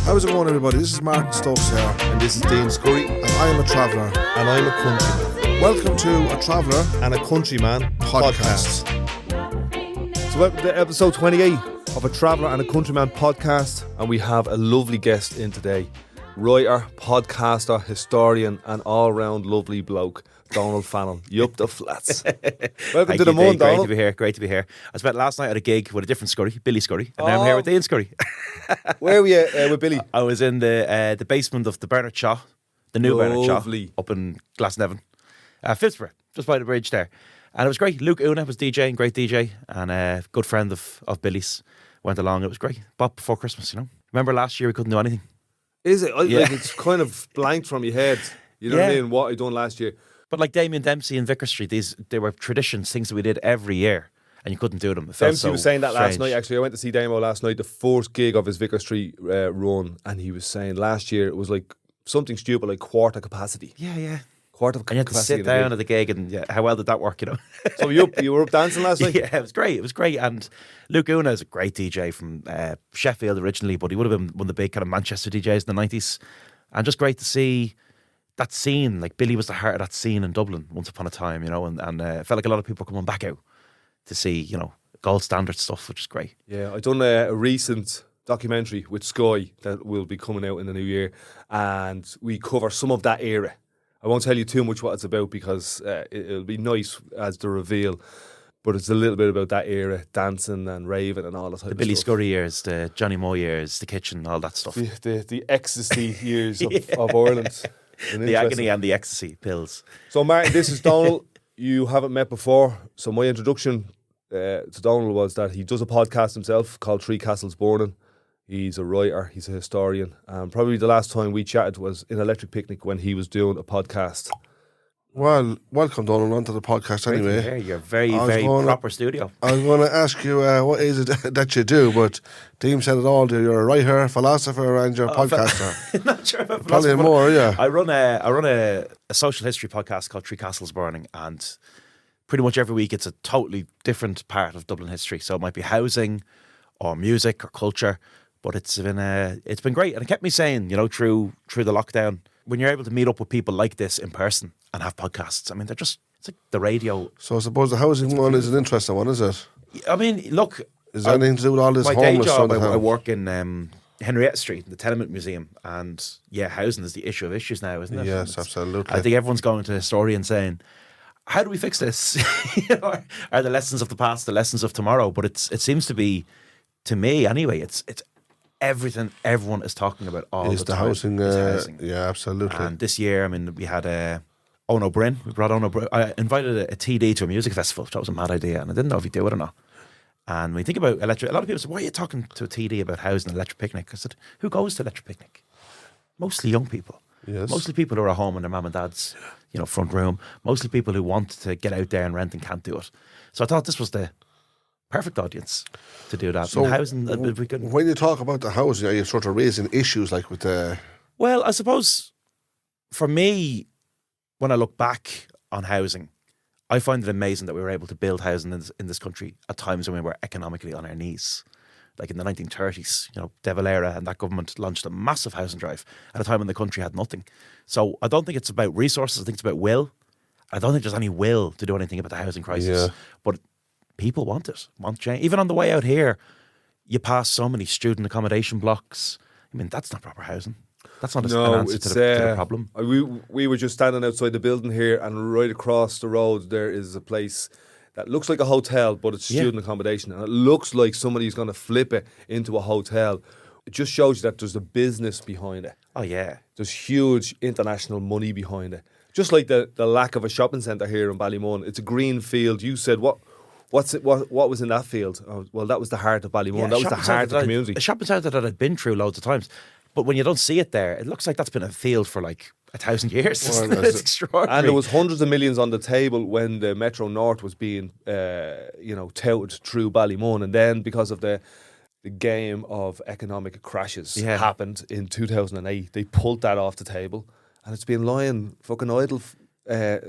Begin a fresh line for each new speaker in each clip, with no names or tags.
How's it going, everybody? This is Martin Stokes here.
And this is Dean Scurry.
And I am a traveller.
And I'm a countryman.
Welcome to A Traveller
And a Countryman
podcast.
So welcome to episode 28 of A Traveller and a Countryman podcast. And we have a lovely guest in today. Writer, podcaster, historian and all-round lovely bloke, Donal Fallon. You up the flats. Welcome to the Moon, Donal.
Great to be here. I spent last night at a gig with a different Scurry, Billy Scurry, and now I'm here with Dean Scurry.
Where were you with Billy?
I was in the basement of the Bernard Shaw, the new Bernard Shaw,
Lovely.
up in Glasnevin, Phibsborough, just by the bridge there. And it was great. Luke Una was DJing, great DJ, and a good friend of Billy's went along. It was great. Bought before Christmas, you know. Remember last year we couldn't do anything?
Is it?
Yeah.
Like it's kind of blanked from your head. You know what I mean? What I done last year.
But like Damien Dempsey and Vicar Street, they were traditions, things that we did every year, and you couldn't do them. It felt
Dempsey
so
was saying that last
strange.
night, actually. I went to see Damo last night, the first gig of his Vicar Street run, and he was saying last year it was like something stupid, like quarter capacity.
Yeah.
Quarter of
And you had to
capacity.
sit down at the gig, and how well did that work, you know?
So you were up dancing last night?
Yeah, it was great. And Luke Una is a great DJ from Sheffield originally, but he would have been one of the big kind of Manchester DJs in the 90s. And just great to see that scene. Like Billy was the heart of that scene in Dublin once upon a time, you know, and it felt like a lot of people were coming back out to see, you know, gold standard stuff, which is great.
Yeah, I done a recent documentary with Sky that will be coming out in the new year, and we cover some of that era. I won't tell you too much what it's about because it'll be nice as the reveal, but it's a little bit about that era, dancing and raving and all that type
The
of
Billy
stuff.
Scurry years, the Johnny Moore years, the kitchen, all that stuff.
The ecstasy years of Ireland.
The agony and the ecstasy pills.
So Martin, this is Donal. You haven't met before. So my introduction to Donal was that he does a podcast himself called Three Castles Burning. He's a writer, he's a historian. Probably the last time we chatted was in Electric Picnic when he was doing a podcast.
Well, welcome, Donald, onto the podcast anyway.
Here, you're very proper studio.
I was going to ask you what is it that you do, but Dean said it all. You're a writer, philosopher, and you're a podcaster.
Not sure if I'm
Probably more, yeah.
I run a social history podcast called Three Castles Burning, and pretty much every week it's a totally different part of Dublin history. So it might be housing, or music, or culture, but it's been great, and it kept me sane, you know, through the lockdown. When you're able to meet up with people like this in person and have podcasts, I mean, it's like the radio.
So I suppose the housing one is an interesting one, is it?
I mean, look,
Is there anything to do with all this
my day
homeless
job,
sort of
I work in Henrietta Street, the Tenement Museum, and housing is the issue of issues now, isn't it?
Yes,
It's-
absolutely.
I think everyone's going to historians saying, how do we fix this? You know, are the lessons of the past the lessons of tomorrow? But it seems to be, to me anyway, it's everything everyone is talking about all
is
the
the
time.
housing,
is housing.
yeah, absolutely.
And this year, I mean, we had Ono Bryn. We brought Ono Bryn. I invited a TD to a music festival, which was a mad idea, and I didn't know if he'd do it or not. And when you think about electric, a lot of people say, why are you talking to a TD about housing and Electric Picnic? I said, who goes to Electric Picnic? Mostly young people.
Yes.
Mostly people who are at home in their mum and dad's, you know, front room. Mostly people who want to get out there and rent and can't do it. So I thought this was the perfect audience to do that.
So
and housing, we could.
when you talk about the housing, are you sort of raising issues like with the...
Well, I suppose for me, when I look back on housing, I find it amazing that we were able to build housing in this country at times when we were economically on our knees. Like in the 1930s, you know, De Valera and that government launched a massive housing drive at a time when the country had nothing. So I don't think it's about resources. I think it's about will. I don't think there's any will to do anything about the housing crisis.
Yeah.
But people want it, want change. Even on the way out here, you pass so many student accommodation blocks. I mean, that's not proper housing. That's not an answer to the problem.
We were just standing outside the building here, and right across the road there is a place that looks like a hotel, but it's student accommodation, and it looks like somebody's going to flip it into a hotel. It just shows you that there's a business behind it.
Oh, yeah.
There's huge international money behind it. Just like the lack of a shopping centre here in Ballymun. It's a green field. You said, what was in that field? Oh, well, that was the heart of Ballymun. That was the heart of the community.
A shopping centre that I'd been through loads of times. But when you don't see it there, it looks like that's been a field for like 1,000 years.
Well,
It's extraordinary.
And there was hundreds of millions on the table when the Metro North was being, touted through Ballymun, and then because of the game of economic crashes happened in 2008, they pulled that off the table, and it's been lying fucking idle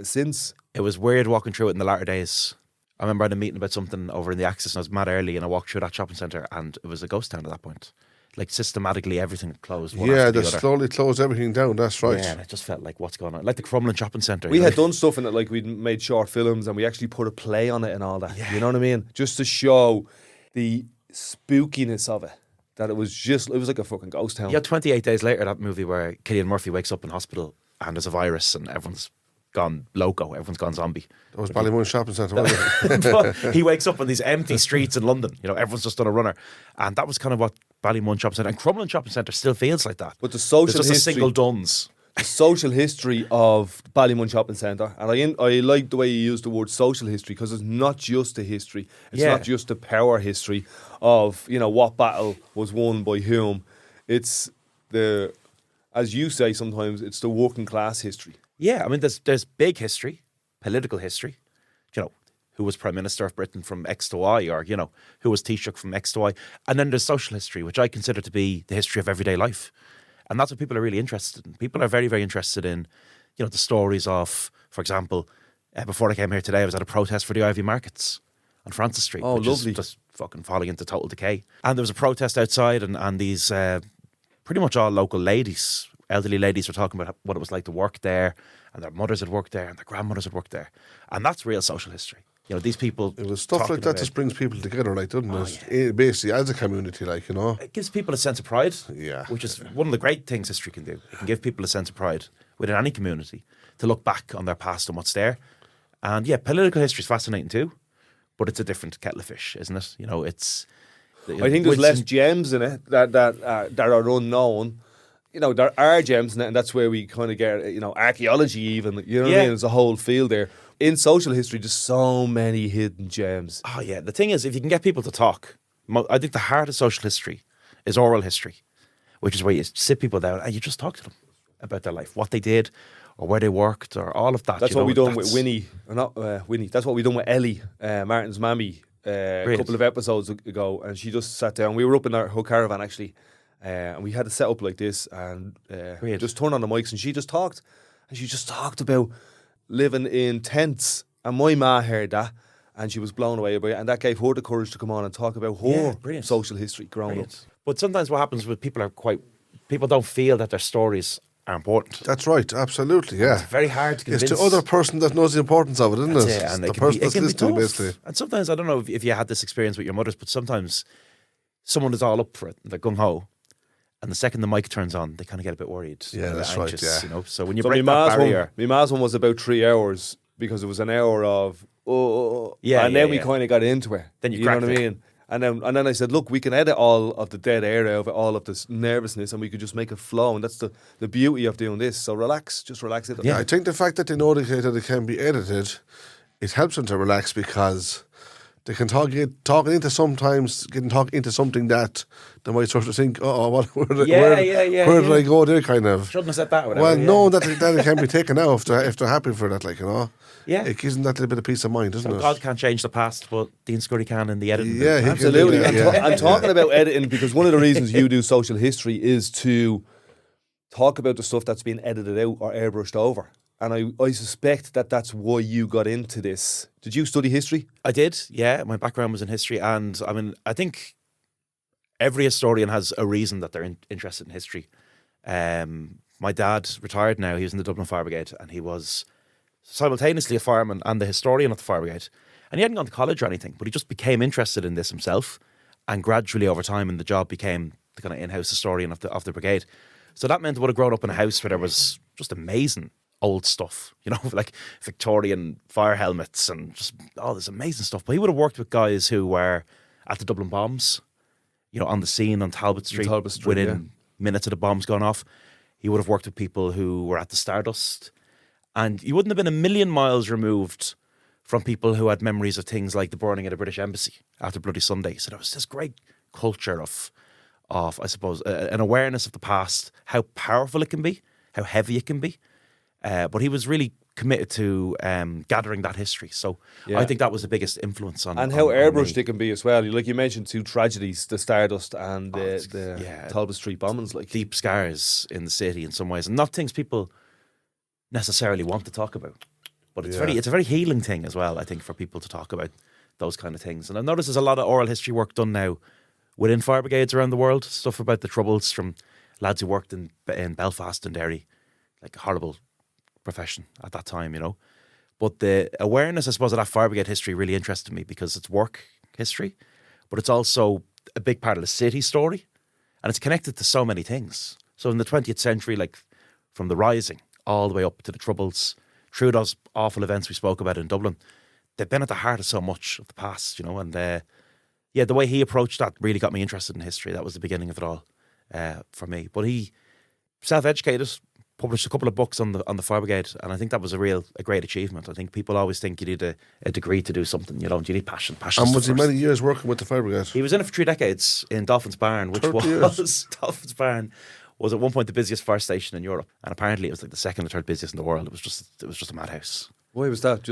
since.
It was weird walking through it in the latter days. I remember I had a meeting about something over in the Axis, and I was mad early, and I walked through that shopping centre, and it was a ghost town at that point. like systematically everything closed. One
Yeah,
after
they
the other.
slowly closed everything down. That's right.
Yeah, and it just felt like what's going on, like the Crumlin Shopping Centre.
We had done stuff in it, like we'd made short films and we actually put a play on it and all that.
Yeah.
You know what I mean? Just to show the spookiness of it. That it was like a fucking ghost town.
Yeah, 28 days later, that movie where Cillian Murphy wakes up in hospital and there's a virus and everyone's gone loco, everyone's gone zombie.
That was Ballymun Shopping Centre, wasn't it?
But he wakes up on these empty streets in London. You know, everyone's just done a runner. And that was kind of what Ballymun Shopping Centre and Crumlin Shopping Centre still feels like that.
But the social
There's just
history,
a single Duns.
the social history of Ballymun Shopping Centre, and I like the way you use the word social history because it's not just a history. It's
Yeah.
not just the power history of what battle was won by whom. It's the, as you say sometimes, it's the working class history.
Yeah, I mean, there's big history, political history. You know, who was Prime Minister of Britain from X to Y, or, who was Taoiseach from X to Y. And then there's social history, which I consider to be the history of everyday life. And that's what people are really interested in. People are very, very interested in, the stories of, for example, before I came here today, I was at a protest for the Ivy Markets on Francis Street, which
lovely.
is just fucking falling into total decay. And there was a protest outside, and these pretty much all local ladies, elderly ladies, were talking about what it was like to work there, and their mothers had worked there, and their grandmothers had worked there. And that's real social history. These people...
It was stuff like that just brings people together, like, doesn't it?
Yeah.
Basically, as a community, like,
It gives people a sense of pride,
Yeah.
which is one of the great things history can do. It can give people a sense of pride within any community to look back on their past and what's there. And yeah, political history is fascinating too, but it's a different kettle of fish, isn't it? It's...
I think there's less gems in it that are unknown. There are gems in it, and that's where we kind of get, archaeology even. You know what I mean? There's a whole field there. In social history, there's so many hidden gems.
Oh, yeah. The thing is, if you can get people to talk, I think the heart of social history is oral history, which is where you sit people down and you just talk to them about their life, what they did, or where they worked, or all of that.
That's what we done with Winnie, or not Winnie. That's what we done with Ellie, Martin's mammy, a couple of episodes ago, and she just sat down. We were up in her caravan actually, and we had it set up like this, and just turned on the mics, and she just talked, about living in tents, and my ma heard that, and she was blown away by it, and that gave her the courage to come on and talk about her social history growing up.
But sometimes what happens with people people don't feel that their stories are important.
That's right, absolutely, yeah.
It's very hard to convince.
It's the other person that knows the importance of it, isn't it?
Yeah, and
the person that's listening, basically.
And sometimes, I don't know if you had this experience with your mothers, but sometimes someone is all up for it, they're gung-ho, and the second the mic turns on, they kind of get a bit worried.
Yeah, that's
anxious,
right, yeah.
So when you break that barrier...
My ma's one was about 3 hours, because it was an hour of, and then we kind of got into it.
Then you
know what I mean? And then I said, look, we can edit all of the dead air out of it, all of this nervousness, and we could just make it flow. And that's the beauty of doing this. So just relax it.
Yeah, I think the fact that they know that it can be edited, it helps them to relax because they can talk into something that they might sort of think, where did I go there, kind of.
Shouldn't have said that. Whatever,
well, no, that it can be taken out if they're happy for that,
Yeah.
It gives them that little bit of peace of mind, doesn't it?
God can't change the past, but Dean Scurry can in the editing.
Yeah,
absolutely.
I'm
talking about editing because one of the reasons you do social history is to talk about the stuff that's been edited out or airbrushed over. And I suspect that's why you got into this. Did you study history?
I did, yeah. My background was in history. And I mean, I think every historian has a reason that they're interested in history. My dad retired now. He was in the Dublin Fire Brigade, and he was simultaneously a fireman and the historian of the Fire Brigade. And he hadn't gone to college or anything, but he just became interested in this himself. And gradually over time in the job became the kind of in-house historian of the brigade. So that meant I would have grown up in a house where there was just amazing old stuff, like Victorian fire helmets and just all this amazing stuff. But he would have worked with guys who were at the Dublin bombs, on the scene on Talbot Street within minutes of the bombs going off. He would have worked with people who were at the Stardust. And you wouldn't have been a million miles removed from people who had memories of things like the burning of the British Embassy after Bloody Sunday. So there was this great culture of I suppose, an awareness of the past, how powerful it can be, how heavy it can be. But he was really committed to gathering that history. So I think that was the biggest influence on.
And how airbrushed it can be as well. Like you mentioned, two tragedies: the Stardust and the Talbot Street bombings. Like
deep scars in the city in some ways, and not things people necessarily want to talk about. But it's a very healing thing as well, I think, for people to talk about those kind of things. And I've noticed there's a lot of oral history work done now within fire brigades around the world, stuff about the troubles from lads who worked in Belfast and Derry, like a horrible profession at that time, you know. But the awareness, I suppose, of that fire brigade history really interested me because it's work history, but it's also a big part of the city story, and it's connected to so many things. So in the 20th century, like from the Rising all the way up to the Troubles, through those awful events we spoke about in Dublin, they've been at the heart of so much of the past, you know, and yeah, the way he approached that really got me interested in history. That was the beginning of it all for me. But he self-educated, published a couple of books on the fire brigade, and I think that was a great achievement. I think people always think you need a degree to do something. You don't. You need passion.
And was he many years working with the fire brigade?
He was in it for 3 decades in Dolphin's Barn, which Dolphin's Barn was at one point the busiest fire station in Europe, and apparently it was like the second or third busiest in the world. It was just a madhouse.
Why was that?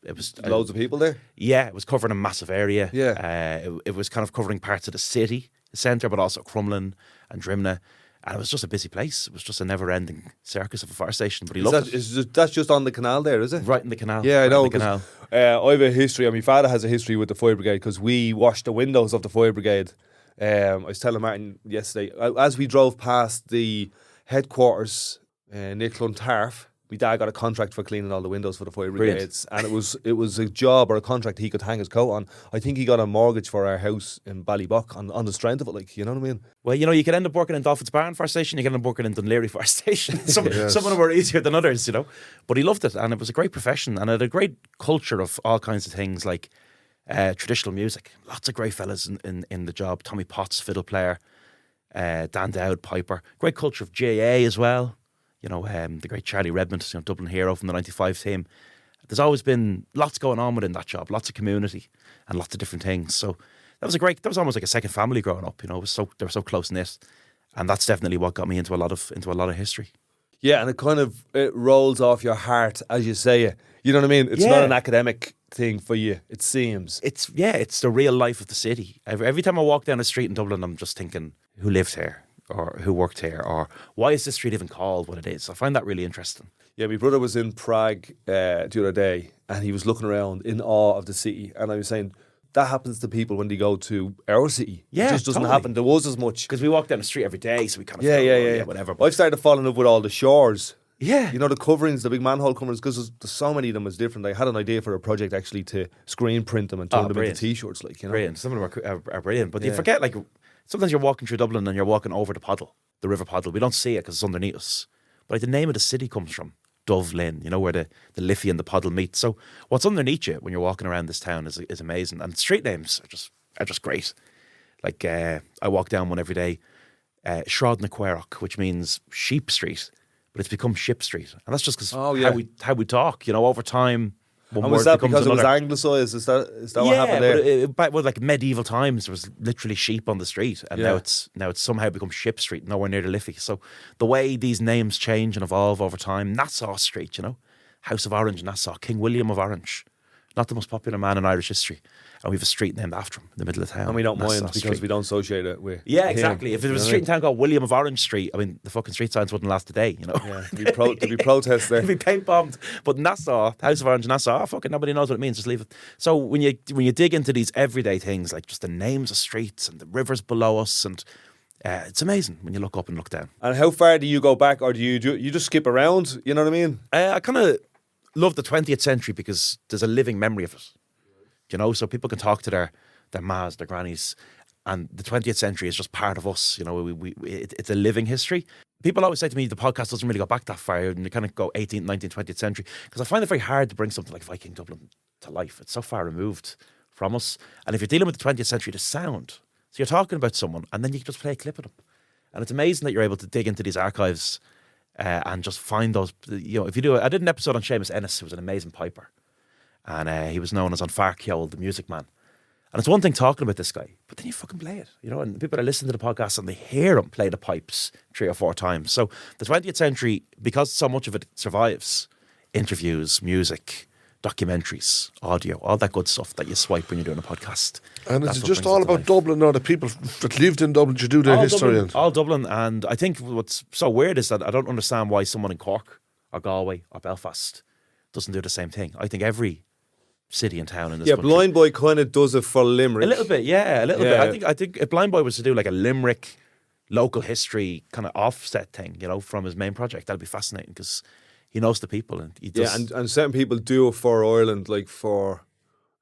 It was loads of people there.
Yeah, it was covering a massive area.
Yeah,
it was kind of covering parts of the city centre, but also Crumlin and Drimna. And it was just a busy place. It was just a never-ending circus of a fire station. But he loved it.
That's just on the canal there, is it?
Right in the canal.
Yeah, I know.
The canal.
I have a history, and my father has a history with the fire brigade because we washed the windows of the fire brigade. I was telling Martin yesterday, as we drove past the headquarters near Clontarf, my dad got a contract for cleaning all the windows for the fire brigades. Brilliant. And it was a job or a contract he could hang his coat on. I think he got a mortgage for our house in Ballybuck on the strength of it, like, you know what I mean?
Well, you know, you could end up working in Dolphin's Barn Fire Station, you could end up working in Dunleary Fire Station. Some of them were easier than others, you know. But he loved it, and it was a great profession, and it had a great culture of all kinds of things, like traditional music. Lots of great fellas in the job. Tommy Potts, fiddle player, Dan Dowd, piper. Great culture of GAA as well. You know, the great Charlie Redmond, you know, Dublin hero from the 95 team. There's always been lots going on within that job, lots of community and lots of different things. So that was almost like a second family growing up, you know. They were so close knit, and that's definitely what got me into a lot of history.
Yeah, and it rolls off your heart as you say it. You know what I mean? It's not an academic thing for you, it seems.
It's the real life of the city. Every time I walk down the street in Dublin, I'm just thinking, who lived here? Or who worked here, or why is this street even called what it is? I find that really interesting.
Yeah, my brother was in Prague the other day, and he was looking around in awe of the city, and I was saying, that happens to people when they go to our city.
Yeah,
it just doesn't happen to us as much.
Because we walk down the street every day, so we kind of whatever.
I've started falling in love with all the shores.
Yeah.
You know, the coverings, the big manhole coverings, because there's so many of them is different. I had an idea for a project actually to screen print them and turn them into T-shirts. Like, you know?
Brilliant. Some of them are brilliant. But you forget, like, sometimes you're walking through Dublin and you're walking over the Poddle, the River Poddle. We don't see it because it's underneath us. But like, the name of the city comes from Dubh Linn, you know, where the Liffey and the Poddle meet. So what's underneath you when you're walking around this town is amazing. And street names are just great. Like, I walk down one every day, Shrod na Quairach, which means Sheep Street, but it's become Ship Street. And that's just because how we talk, you know, over time.
And was that because it was anglicised? Is that what happened there?
But like medieval times, there was literally sheep on the street, and now it's somehow become Ship Street, nowhere near the Liffey. So the way these names change and evolve over time, Nassau Street, you know, House of Orange, Nassau, King William of Orange, not the most popular man in Irish history, and we have a street named after him in the middle of town.
And we don't
Nassau
mind because
Street.
we don't associate it with.
Yeah, exactly. If there was a street in town called William of Orange Street, I mean, the fucking street signs wouldn't last a day, you know.
Yeah, there'd be protests there.
There'd be paint bombed. But Nassau, House of Orange, Nassau, fucking nobody knows what it means. Just leave it. So when you dig into these everyday things, like just the names of streets and the rivers below us, and it's amazing when you look up and look down.
And how far do you go back, or do you just skip around? You know what I mean?
I kind of love the 20th century because there's a living memory of it. You know, so people can talk to their mas, their grannies, and the 20th century is just part of us. You know, it's a living history. People always say to me, the podcast doesn't really go back that far, and you kind of go 18th, 19th, 20th century, because I find it very hard to bring something like Viking Dublin to life. It's so far removed from us. And if you're dealing with the 20th century, the sound. So you're talking about someone, and then you can just play a clip of them. And it's amazing that you're able to dig into these archives and just find those, you know, if you do, I did an episode on Seamus Ennis, who was an amazing piper. And he was known as An Farciol, the music man. And it's one thing talking about this guy, but then you fucking play it, you know, and people are listening to the podcast and they hear him play the pipes 3 or 4 times. So the 20th century, because so much of it survives, interviews, music, documentaries, audio, all that good stuff that you swipe when you're doing a podcast.
And is it just all about Dublin, or the people that lived in Dublin, you do their history?
All Dublin. And I think what's so weird is that I don't understand why someone in Cork or Galway or Belfast doesn't do the same thing. I think every city and town in this
Yeah,
country.
Blind Boy kind of does it for Limerick.
A little bit, yeah, a little bit. I think if Blind Boy was to do like a Limerick local history kind of offset thing, you know, from his main project, that'd be fascinating because he knows the people and he does.
Yeah, and certain people do it for Ireland, like for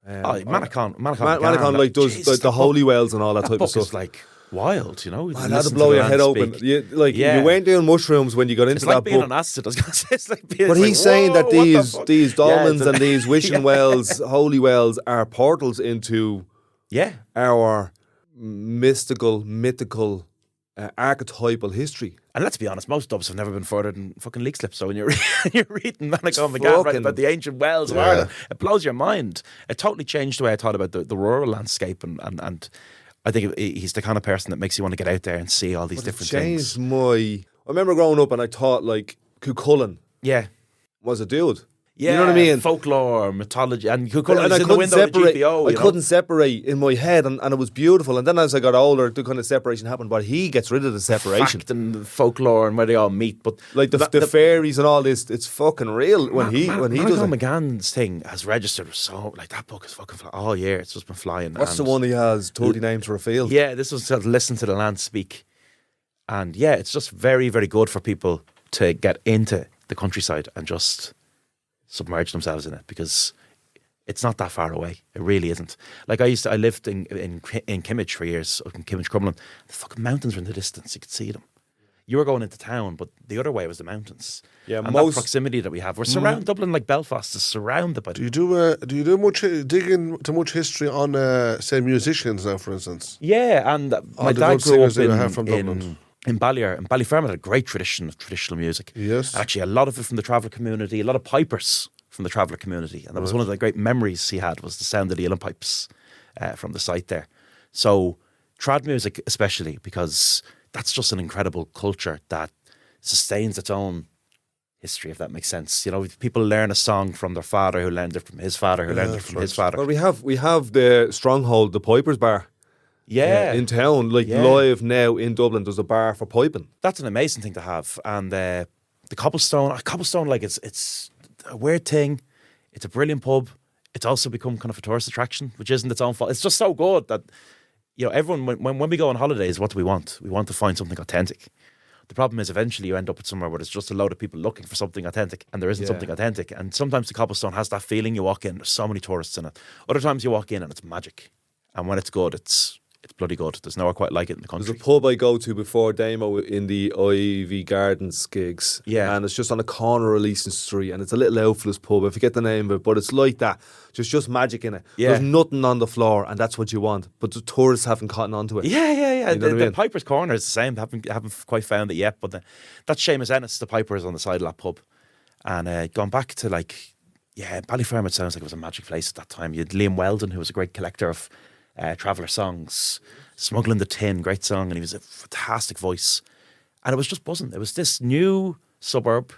Manacon
like does
Jesus,
the Holy Wells and all that type of
book
stuff.
is like wild, you know.
Man, that'd blow your head open. You weren't doing mushrooms when you got into
it's like
that
being
book.
on acid. I was gonna say, it's like being,
But he's saying that these dolmens
Yeah,
and these wishing wells, holy wells, are portals into our mythical, archetypal history.
And let's be honest, most dubs have never been further than fucking leak slips. So when you're reading Manacon McGann right about the ancient wells of Ireland, it blows your mind. It totally changed the way I thought about the rural landscape, and I think he's the kind of person that makes you want to get out there and see all these different things.
I remember growing up and I thought like Cuchulainn was a dude.
Yeah,
you know what I mean?
Folklore, mythology, and Cuchulainn
I
is in the window of the GPO.
I couldn't separate in my head, and it was beautiful. And then as I got older, the kind of separation happened. But he gets rid of the separation,
fact and the folklore and where they all meet. But
like the fairies and all this, it's fucking real when he does it.
McGann's thing has registered so like that book is fucking all year. It's just been flying.
What's the one he has? 30 names for a field.
Yeah, this was to listen to the land speak, and yeah, it's just very, very good for people to get into the countryside and just submerge themselves in it because it's not that far away. It really isn't. Like I lived in Kimmage for years, up in Kimmage, Crumlin. The fucking mountains were in the distance. You could see them. You were going into town, but the other way was the mountains. Yeah, and that proximity that we have. We're surrounded. Dublin, like Belfast, is surrounded by.
Do you do much dig into much history on say musicians now, for instance?
Yeah, and my dad grew up in Ballier, and Ballyfermot had a great tradition of traditional music.
Yes.
Actually, a lot of it from the traveller community, a lot of pipers from the traveller community. And that was one of the great memories he had, was the sound of the uilleann pipes from the site there. So trad music especially, because that's just an incredible culture that sustains its own history, if that makes sense. You know, people learn a song from their father, who learned it from his father, who learned it from his father.
Well, we have the Stronghold, the Pipers Bar.
Yeah.
In town, live now in Dublin, there's a bar for piping.
That's an amazing thing to have. And the Cobblestone, like it's a weird thing. It's a brilliant pub. It's also become kind of a tourist attraction, which isn't its own fault. It's just so good that, you know, everyone, when we go on holidays, what do we want? We want to find something authentic. The problem is eventually you end up at somewhere where there's just a load of people looking for something authentic, and there isn't something authentic. And sometimes the Cobblestone has that feeling. You walk in, there's so many tourists in it. Other times you walk in and it's magic. And when it's good, it's bloody good. There's nowhere quite like it in the country.
There's a pub I go to before Damo in the Ivy Gardens gigs.
Yeah.
And it's just on the corner of Leeson Street, and it's a little outfless pub, I forget the name of it, but it's like that. Just magic in it.
Yeah.
There's nothing on the floor, and that's what you want. But the tourists haven't caught on to it.
Yeah.
You know
the Piper's Corner is the same. Haven't quite found it yet, but that's Seamus Ennis, the Piper's on the side of that pub. And gone back to Ballyfermot sounds like it was a magic place at that time. You had Liam Weldon, who was a great collector of traveller songs. Smuggling the Tin, great song, and he was a fantastic voice. And it was just buzzing. It was this new suburb.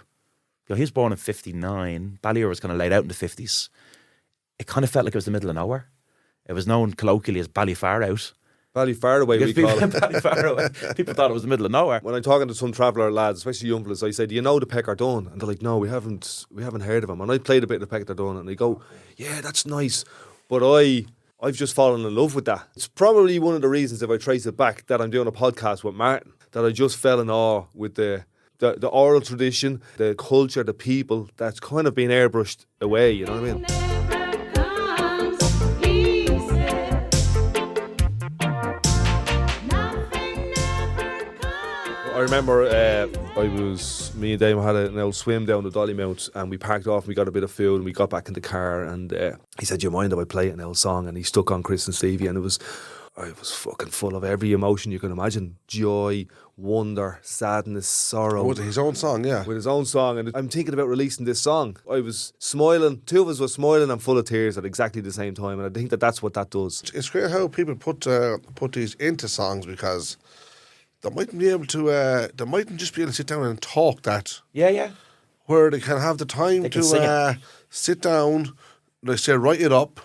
You know, he was born in 59. Ballier was kind of laid out in the 50s. It kind of felt like it was the middle of nowhere. It was known colloquially as Ballyfar Out.
Ballyfar Away, we call it.
Ballyfar Away. People thought it was the middle of nowhere.
When I'm talking to some traveller lads, especially young fellas, I say, do you know the Pecker Dun? And they're like, no, we haven't heard of him. And I played a bit of the Pecker Dun, and they go, yeah, that's nice. But I've just fallen in love with that. It's probably one of the reasons, if I trace it back, that I'm doing a podcast with Martin, that I just fell in awe with the oral tradition, the culture, the people, that's kind of been airbrushed away, you know what I mean? I remember me and Dame had an old swim down the Dollymount, and we parked off and we got a bit of food and we got back in the car, and he said, do you mind if I play an old song? And he stuck on Chris and Stevie, and I was fucking full of every emotion you can imagine. Joy, wonder, sadness, sorrow.
With his own song, yeah.
With his own song. And I'm thinking about releasing this song. I was smiling. Two of us were smiling and full of tears at exactly the same time. And I think that's what that does.
It's great how people put these into songs, because they mightn't be able to. They mightn't just be able to sit down and talk that.
Yeah.
Where they can have the time to sit down, like say, write it up,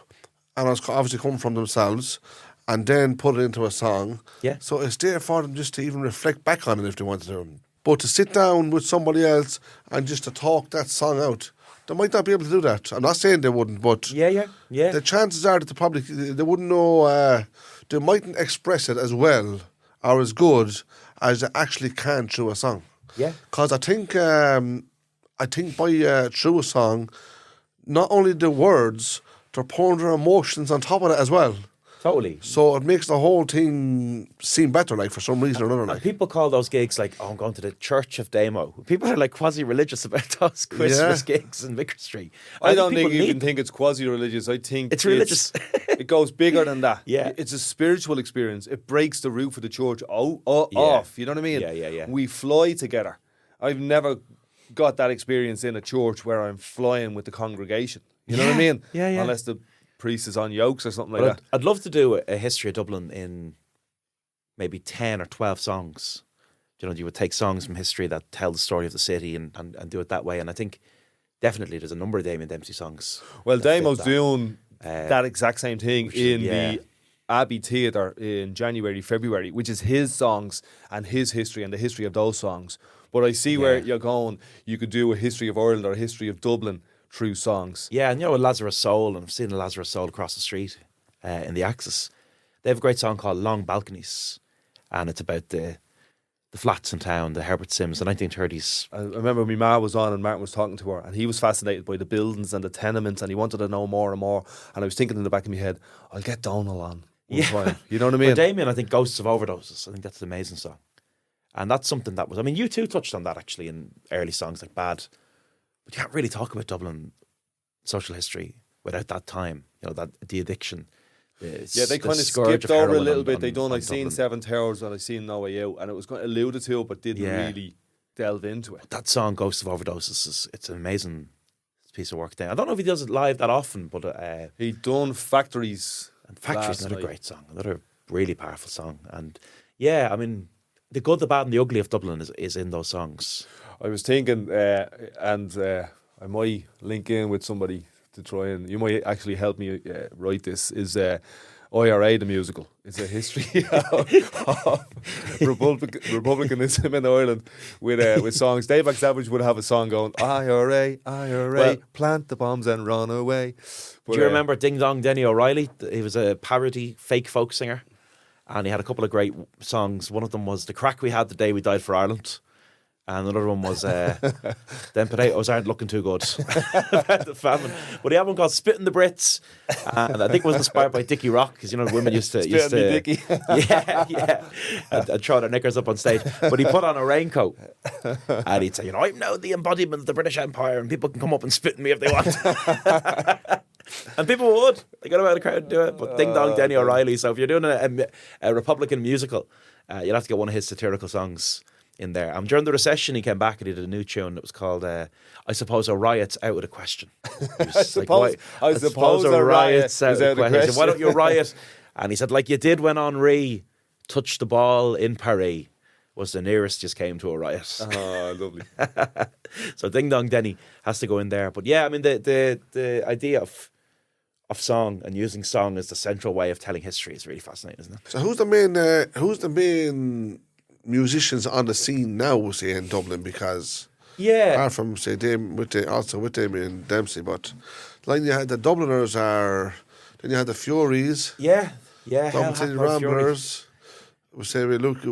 and it's obviously come from themselves, and then put it into a song.
Yeah.
So it's there for them just to even reflect back on it if they want to. But to sit down with somebody else and just to talk that song out, they might not be able to do that. I'm not saying they wouldn't, but
Yeah.
the chances are that the public, they wouldn't know, they mightn't express it as well or as good as they actually can through a song.
Yeah.
Because I think by through a song, not only the words, they're pouring their emotions on top of it as well.
Totally.
So it makes the whole thing seem better, like, for some reason or another. Like.
People call those gigs like, I'm going to the Church of Damo. People are like quasi-religious about those Christmas gigs in Vicar Street.
I don't even think it's quasi-religious. I think
it's religious.
It goes bigger than that.
Yeah.
It's a spiritual experience. It breaks the roof of the church off. You know what I mean?
Yeah.
We fly together. I've never got that experience in a church where I'm flying with the congregation. You know what I mean?
Yeah.
Unless the priest is on yokes or something like that.
I'd love to do a history of Dublin in maybe 10 or 12 songs. You would take songs from history that tell the story of the city and do it that way. And I think definitely there's a number of Damien Dempsey songs.
Well, Damo's doing that exact same thing in the Abbey Theatre in January, February, which is his songs and his history and the history of those songs. But I see where you're going. You could do a history of Ireland or a history of Dublin through songs.
Yeah, and a Lazarus Soul, and I've seen a Lazarus Soul across the street in the Axis. They have a great song called Long Balconies, and it's about the flats in town, the Herbert Sims, the 1930s.
I remember my ma was on and Martin was talking to her, and he was fascinated by the buildings and the tenements, and he wanted to know more and more. And I was thinking in the back of my head, I'll get Donal on one time. You know what I mean?
Well, Damien, I think Ghosts of Overdoses. I think that's an amazing song. And that's something that was, I mean, you too touched on that actually in early songs like Bad. But you can't really talk about Dublin social history without that time. The addiction.
They kind of skipped over a little bit. I seen Seven Towers and I seen No Way Out, and it was kind of alluded to, but didn't really delve into it.
That song, Ghosts of Overdoses, it's an amazing piece of work there. I don't know if he does it live that often, but
he done Factories.
And Factories is another great song, another really powerful song. And I mean, the good, the bad, and the ugly of Dublin is in those songs.
I was thinking, I might link in with somebody to try and you might actually help me write this. Is IRA the musical? It's a history of republicanism in Ireland with songs. Dave McSavage would have a song going IRA, plant the bombs and run away. But,
do you remember Ding Dong Denny O'Reilly? He was a parody fake folk singer, and he had a couple of great songs. One of them was The Crack We Had the Day We Died for Ireland. And another one was Them Potatoes Aren't Looking Too Good about the famine. But the album called Spitting the Brits, and I think it was inspired by Dickie Rock, because women used to
Dickie.
and throw their knickers up on stage. But he put on a raincoat and he'd say, I'm now the embodiment of the British Empire, and people can come up and spit in me if they want. And people would. They got out of the crowd and do it. But Ding Dong Denny O'Reilly. So if you're doing a Republican musical, you'll have to get one of his satirical songs in there. During the recession, he came back and he did a new tune that was called I Suppose a Riot's Out of the Question.
I suppose a riot's out of the question.
Why don't you riot? And he said, like you did when Henri touched the ball in Paris was the nearest you came to a riot.
Oh, lovely.
So Ding Dong Denny has to go in there. But yeah, I mean, the idea of song and using song as the central way of telling history is really fascinating, isn't it?
So who's the main musicians on the scene now, say, in Dublin? Because apart from, say, with Damien Dempsey, but like you had the Dubliners then you had the Furies, Dublin City Ramblers. We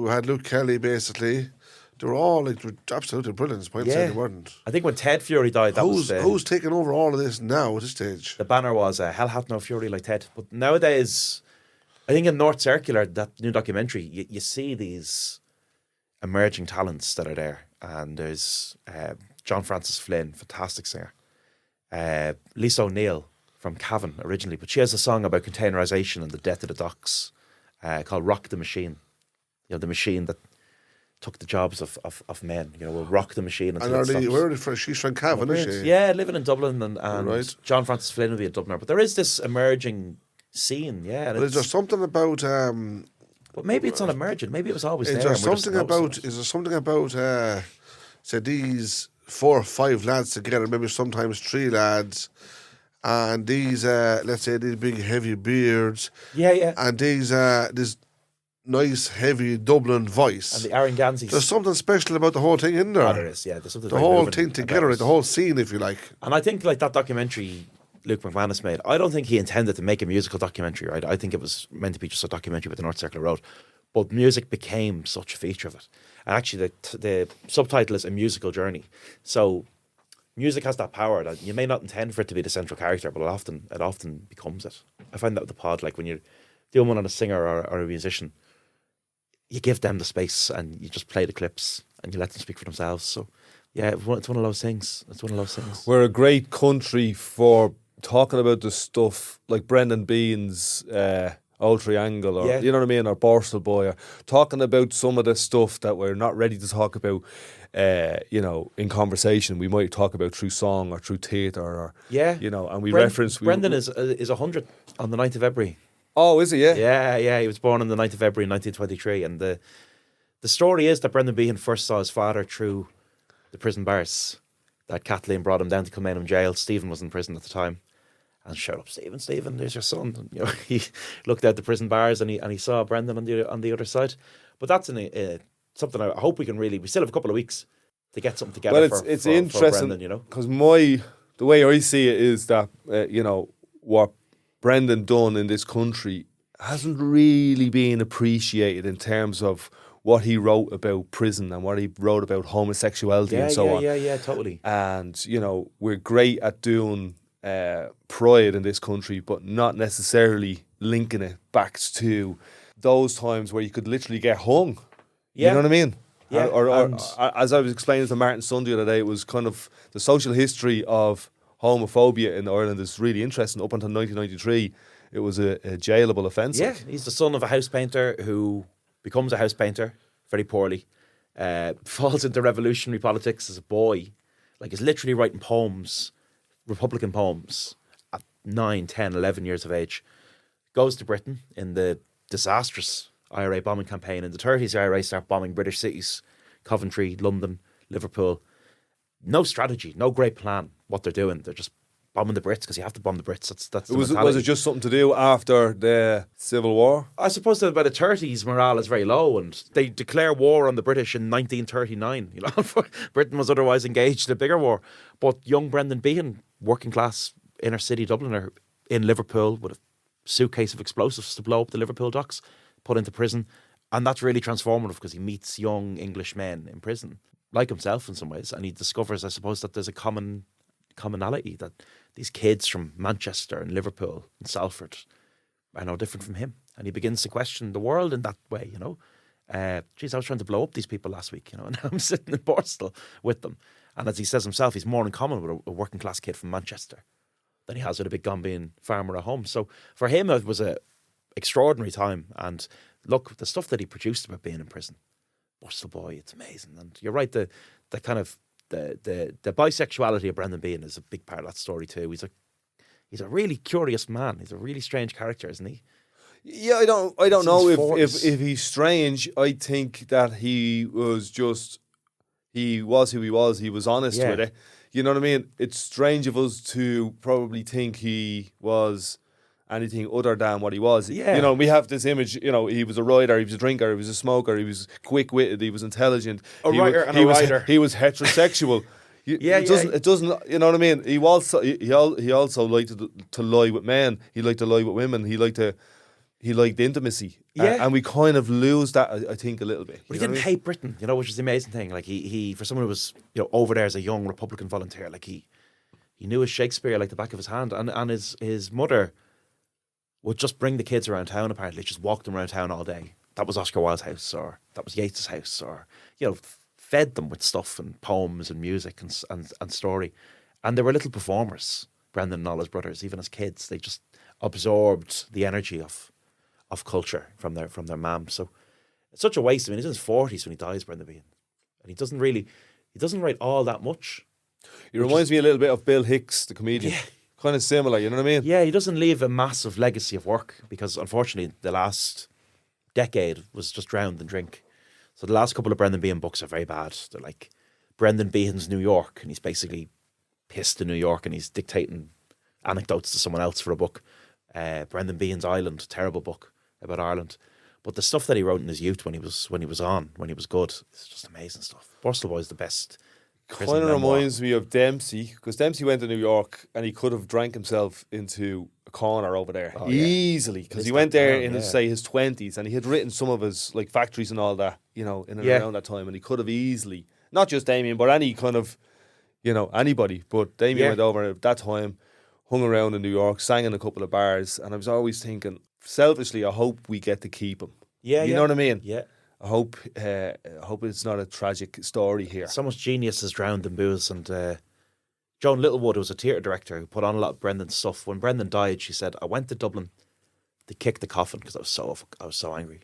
had Luke Kelly, basically. They were all absolutely brilliant. They weren't.
I think when Ted Fury died,
who's taking over all of this now at this stage?
The banner was Hell Hath No Fury Like Ted. But nowadays, I think in North Circular, that new documentary, you see these emerging talents that are there, and there's John Francis Flynn, fantastic singer, Lisa O'Neill from Cavan originally, but she has a song about containerisation and the death of the docks called Rock the Machine. The machine that took the jobs of men. We'll rock the machine until it stops.
Where are they from? She's from Cavan, is she?
Yeah, living in Dublin, and
right.
John Francis Flynn will be a Dubliner, but there is this emerging scene, But
is there something about
but maybe it's not emergent. Maybe it was always there.
Is there something about say these 4 or 5 lads together, maybe sometimes 3 lads, and these let's say these big heavy beards, and these nice, heavy Dublin voice.
And the Aaron Ganses.
There's something special about the whole thing in there.
Oh, there is, yeah. There's something
the
very
whole
moving
thing together,
about
like the whole scene, if you like.
And I think like that documentary Luke McManus made, I don't think he intended to make a musical documentary, right? I think it was meant to be just a documentary about the North Circular Road. But music became such a feature of it. And actually the subtitle is A Musical Journey. So music has that power that you may not intend for it to be the central character, but it often becomes it. I find that with the pod, like when you're doing one on a singer or a musician, you give them the space and you just play the clips and you let them speak for themselves. So yeah, it's one of those things. It's one of those things.
We're a great country for talking about the stuff like Brendan Behan's Old Triangle, or you know what I mean, or Borstal Boy, or talking about some of the stuff that we're not ready to talk about, in conversation. We might talk about through song or through theatre, or and we reference.
Brendan is 100 on the 9th of February.
Oh, is he? Yeah.
Yeah. He was born on the 9th of February 1923, and the story is that Brendan Behan first saw his father through the prison bars. That Kathleen brought him down to Kilmainham jail. Stephen was in prison at the time, and showed up, Stephen, there's your son. And, he looked out the prison bars and he saw Brendan on the other side. But that's something I hope we can really. We still have a couple of weeks to get something together.
Well, it's interesting,
for Brendan,
because the way I see it is that what Brendan done in this country hasn't really been appreciated in terms of what he wrote about prison and what he wrote about homosexuality and so on.
Yeah, totally.
And we're great at doing pride in this country, but not necessarily linking it back to those times where you could literally get hung. You know what I mean?
Yeah.
Or as I was explaining to Martin Sun the other day, it was kind of the social history of homophobia in Ireland is really interesting. Up until 1993, it was a jailable offence.
Yeah, he's the son of a house painter who becomes a house painter very poorly, falls into revolutionary politics as a boy, like is literally writing poems, Republican poems, at 9, 10, 11 years of age. Goes to Britain in the disastrous IRA bombing campaign. In the 30s, the IRA start bombing British cities, Coventry, London, Liverpool. No strategy, no great plan what they're doing. They're just bombing the Brits because you have to bomb the Brits. That's the mentality.
Was it just something to do after the Civil War?
I suppose that by the 30s, morale is very low, and they declare war on the British in 1939. Britain was otherwise engaged in a bigger war. But young Brendan Behan, working class inner city Dubliner in Liverpool with a suitcase of explosives to blow up the Liverpool docks, put into prison, and that's really transformative because he meets young English men in prison, like himself in some ways, and he discovers, I suppose, that there's a commonality, that these kids from Manchester and Liverpool and Salford are no different from him, and he begins to question the world in that way. I was trying to blow up these people last week, and now I'm sitting in Borstal with them, and as he says himself, he's more in common with a working class kid from Manchester than he has with a big Gombian farmer at home. So for him, it was a extraordinary time, and look, the stuff that he produced about being in prison, Borstal Boy, it's amazing. And you're right, the kind of the bisexuality of Brendan Behan is a big part of that story too. He's a really curious man. He's a really strange character, isn't he?
Yeah, I don't know if he's strange. I think that he was who he was. He was honest with it. You know what I mean? It's strange of us to probably think he was anything other than what he was.
Yeah.
We have this image, he was a rider, he was a drinker, he was a smoker, he was quick-witted, he was intelligent.
A rider.
He was heterosexual. It doesn't, you know what I mean? He also liked to lie with men. He liked to lie with women. He liked intimacy.
Yeah.
And we kind of lose that, I think, a little bit.
But he didn't hate Britain, which is the amazing thing. Like he for someone who was, over there as a young Republican volunteer, like he knew his Shakespeare like the back of his hand. And his mother would just bring the kids around town, apparently, just walk them around town all day. That was Oscar Wilde's house, or that was Yeats's house, or, fed them with stuff and poems and music and story. And they were little performers, Brendan and all his brothers, even as kids. They just absorbed the energy of culture from their mam. So it's such a waste. I mean, he's in his 40s when he dies, Brendan Behan. And he doesn't write all that much.
He reminds me a little bit of Bill Hicks, the comedian.
Yeah.
Kind of similar, you know what I mean?
Yeah, he doesn't leave a massive legacy of work because, unfortunately, the last decade was just drowned in drink. So the last couple of Brendan Behan books are very bad. They're like Brendan Behan's New York, and he's basically pissed in New York and he's dictating anecdotes to someone else for a book. Brendan Behan's Island, terrible book about Ireland. But the stuff that he wrote in his youth when he was good, it's just amazing stuff. Borstal Boy is the best.
Kind of reminds me of Dempsey, because Dempsey went to New York and he could have drank himself into a corner over there easily, because he went there in his 20s, and he had written some of his like factories and all that, in and around that time, and he could have easily, not just Damien, but any kind of, anybody. But Damien went over at that time, hung around in New York, sang in a couple of bars, and I was always thinking, selfishly, I hope we get to keep him.
Yeah,
you know what I mean?
Yeah.
I hope it's not a tragic story here.
So much genius is drowned in booze. And Joan Littlewood, who was a theatre director, who put on a lot of Brendan's stuff. When Brendan died, she said, "I went to Dublin to kick the coffin because I was so angry.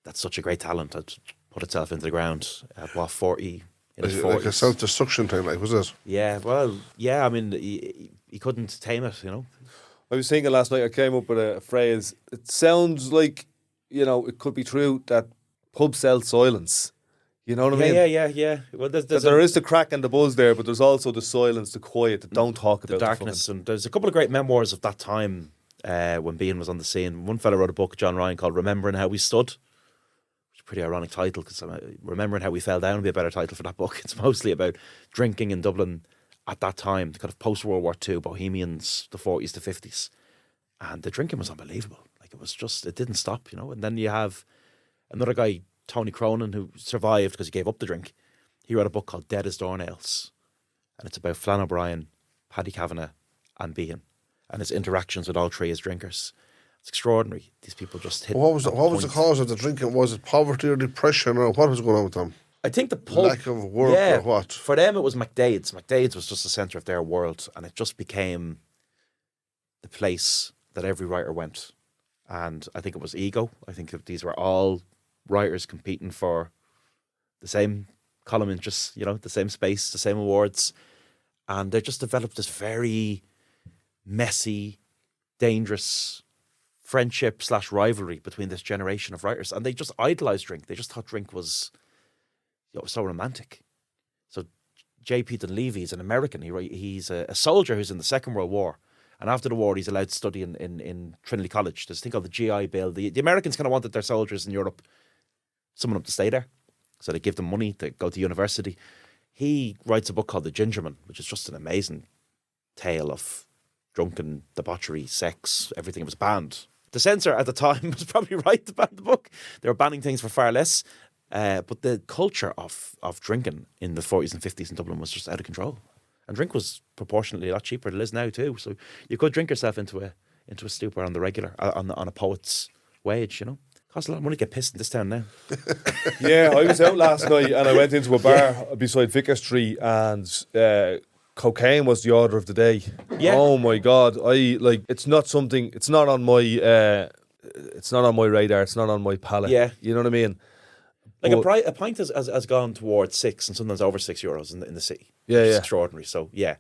That's such a great talent. I'd put itself into the ground at 40 in his 40s.
Like a self-destruction thing, was it?
Yeah, well, yeah. I mean, he couldn't tame it.
I was thinking last night, I came up with a phrase. It sounds like, it could be true that pubs sell silence. You know what I mean?
Yeah. Well,
there is the crack and the buzz there, but there's also the silence, the quiet, the don't talk about
the darkness. And there's a couple of great memoirs of that time when Bean was on the scene. One fella wrote a book, John Ryan, called "Remembering How We Stood," which is a pretty ironic title, because "Remembering How We Fell Down" would be a better title for that book. It's mostly about drinking in Dublin at that time, the kind of post-World War II bohemians, the 40s to 50s. And the drinking was unbelievable. Like, it didn't stop, And then you have another guy, Tony Cronin, who survived because he gave up the drink. He wrote a book called "Dead as Doornails," and it's about Flann O'Brien, Paddy Kavanagh, and Behan, and his interactions with all three as drinkers. It's extraordinary. These people just hit.
What was the cause of the drinking? Was it poverty or depression, or what was going on with them?
I think the pub,
lack of work, or what?
For them, it was McDade's. McDade's was just the centre of their world, and it just became the place that every writer went. And I think it was ego. I think that these were all writers competing for the same column interests, the same space, the same awards. And they just developed this very messy, dangerous friendship / rivalry between this generation of writers. And they just idolised drink. They just thought drink was so romantic. So J.P. Dunleavy is an American. He's a soldier who's in the Second World War. And after the war, he's allowed to study in Trinity College. There's a thing called the GI Bill. The Americans kind of wanted their soldiers in Europe, someone up to stay there. So they give them money to go to university. He writes a book called The Gingerman, which is just an amazing tale of drunken debauchery, sex, everything. It was banned. The censor at the time was probably right to ban the book. They were banning things for far less. But the culture of drinking in the 40s and 50s in Dublin was just out of control. And drink was proportionately a lot cheaper than it is now too. So you could drink yourself into a stupor on the regular, on a poet's wage, Costs a lot of money to get pissed in this town now.
Yeah, I was out last night and I went into a bar beside Vicar Street, and cocaine was the order of the day. Yeah. Oh my God. It's not on my radar, it's not on my palate. Yeah. You know what I mean?
Like a pint has gone towards €6 and sometimes over €6 in the city.
Yeah,
it's extraordinary. So yeah,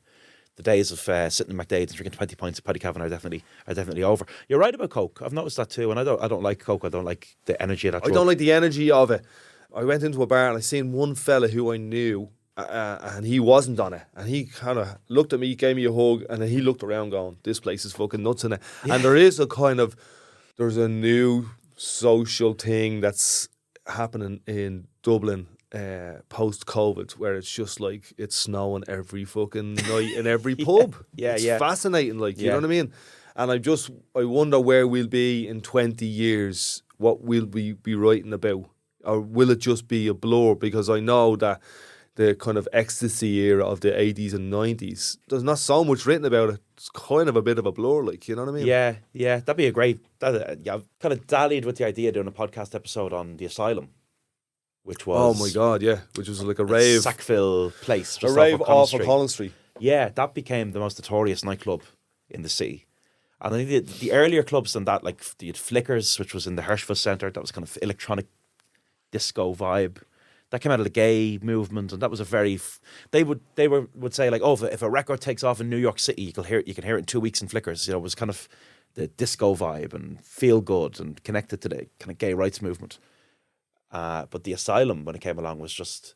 the days of sitting in McDade's and drinking 20 pints of Paddy Kavanagh are definitely over. You're right about Coke. I've noticed that too, and I don't like Coke. I don't like the energy of that drug.
I don't like the energy of it. I went into a bar and I seen one fella who I knew, and he wasn't on it, and he kind of looked at me, gave me a hug, and then he looked around going, "This place is fucking nuts in it." Yeah. And there's a new social thing that's happening in Dublin post-COVID, where it's just like it's snowing every fucking night in every pub. It's fascinating, you know what I mean? And I wonder where we'll be in 20 years. What will we be writing about? Or will it just be a blur? Because I know that the kind of ecstasy era of the 80s and 90s, there's not so much written about it. It's kind of a bit of a blur, you know what I mean?
Yeah, that'd be a great... I've kind of dallied with the idea of doing a podcast episode on the Asylum, which was...
Oh my God, yeah. Which was like a rave...
Sackville place.
A rave off of Holland Street.
Yeah, that became the most notorious nightclub in the city. And I think the earlier clubs than that, like you had Flickers, which was in the Hirschfeld Centre, that was kind of electronic disco vibe. That came out of the gay movement, and that was a very... They would say, like, oh, if a record takes off in New York City, you can hear it in 2 weeks in Flickers. It was kind of the disco vibe and feel good and connected to the kind of gay rights movement. But the Asylum, when it came along, was just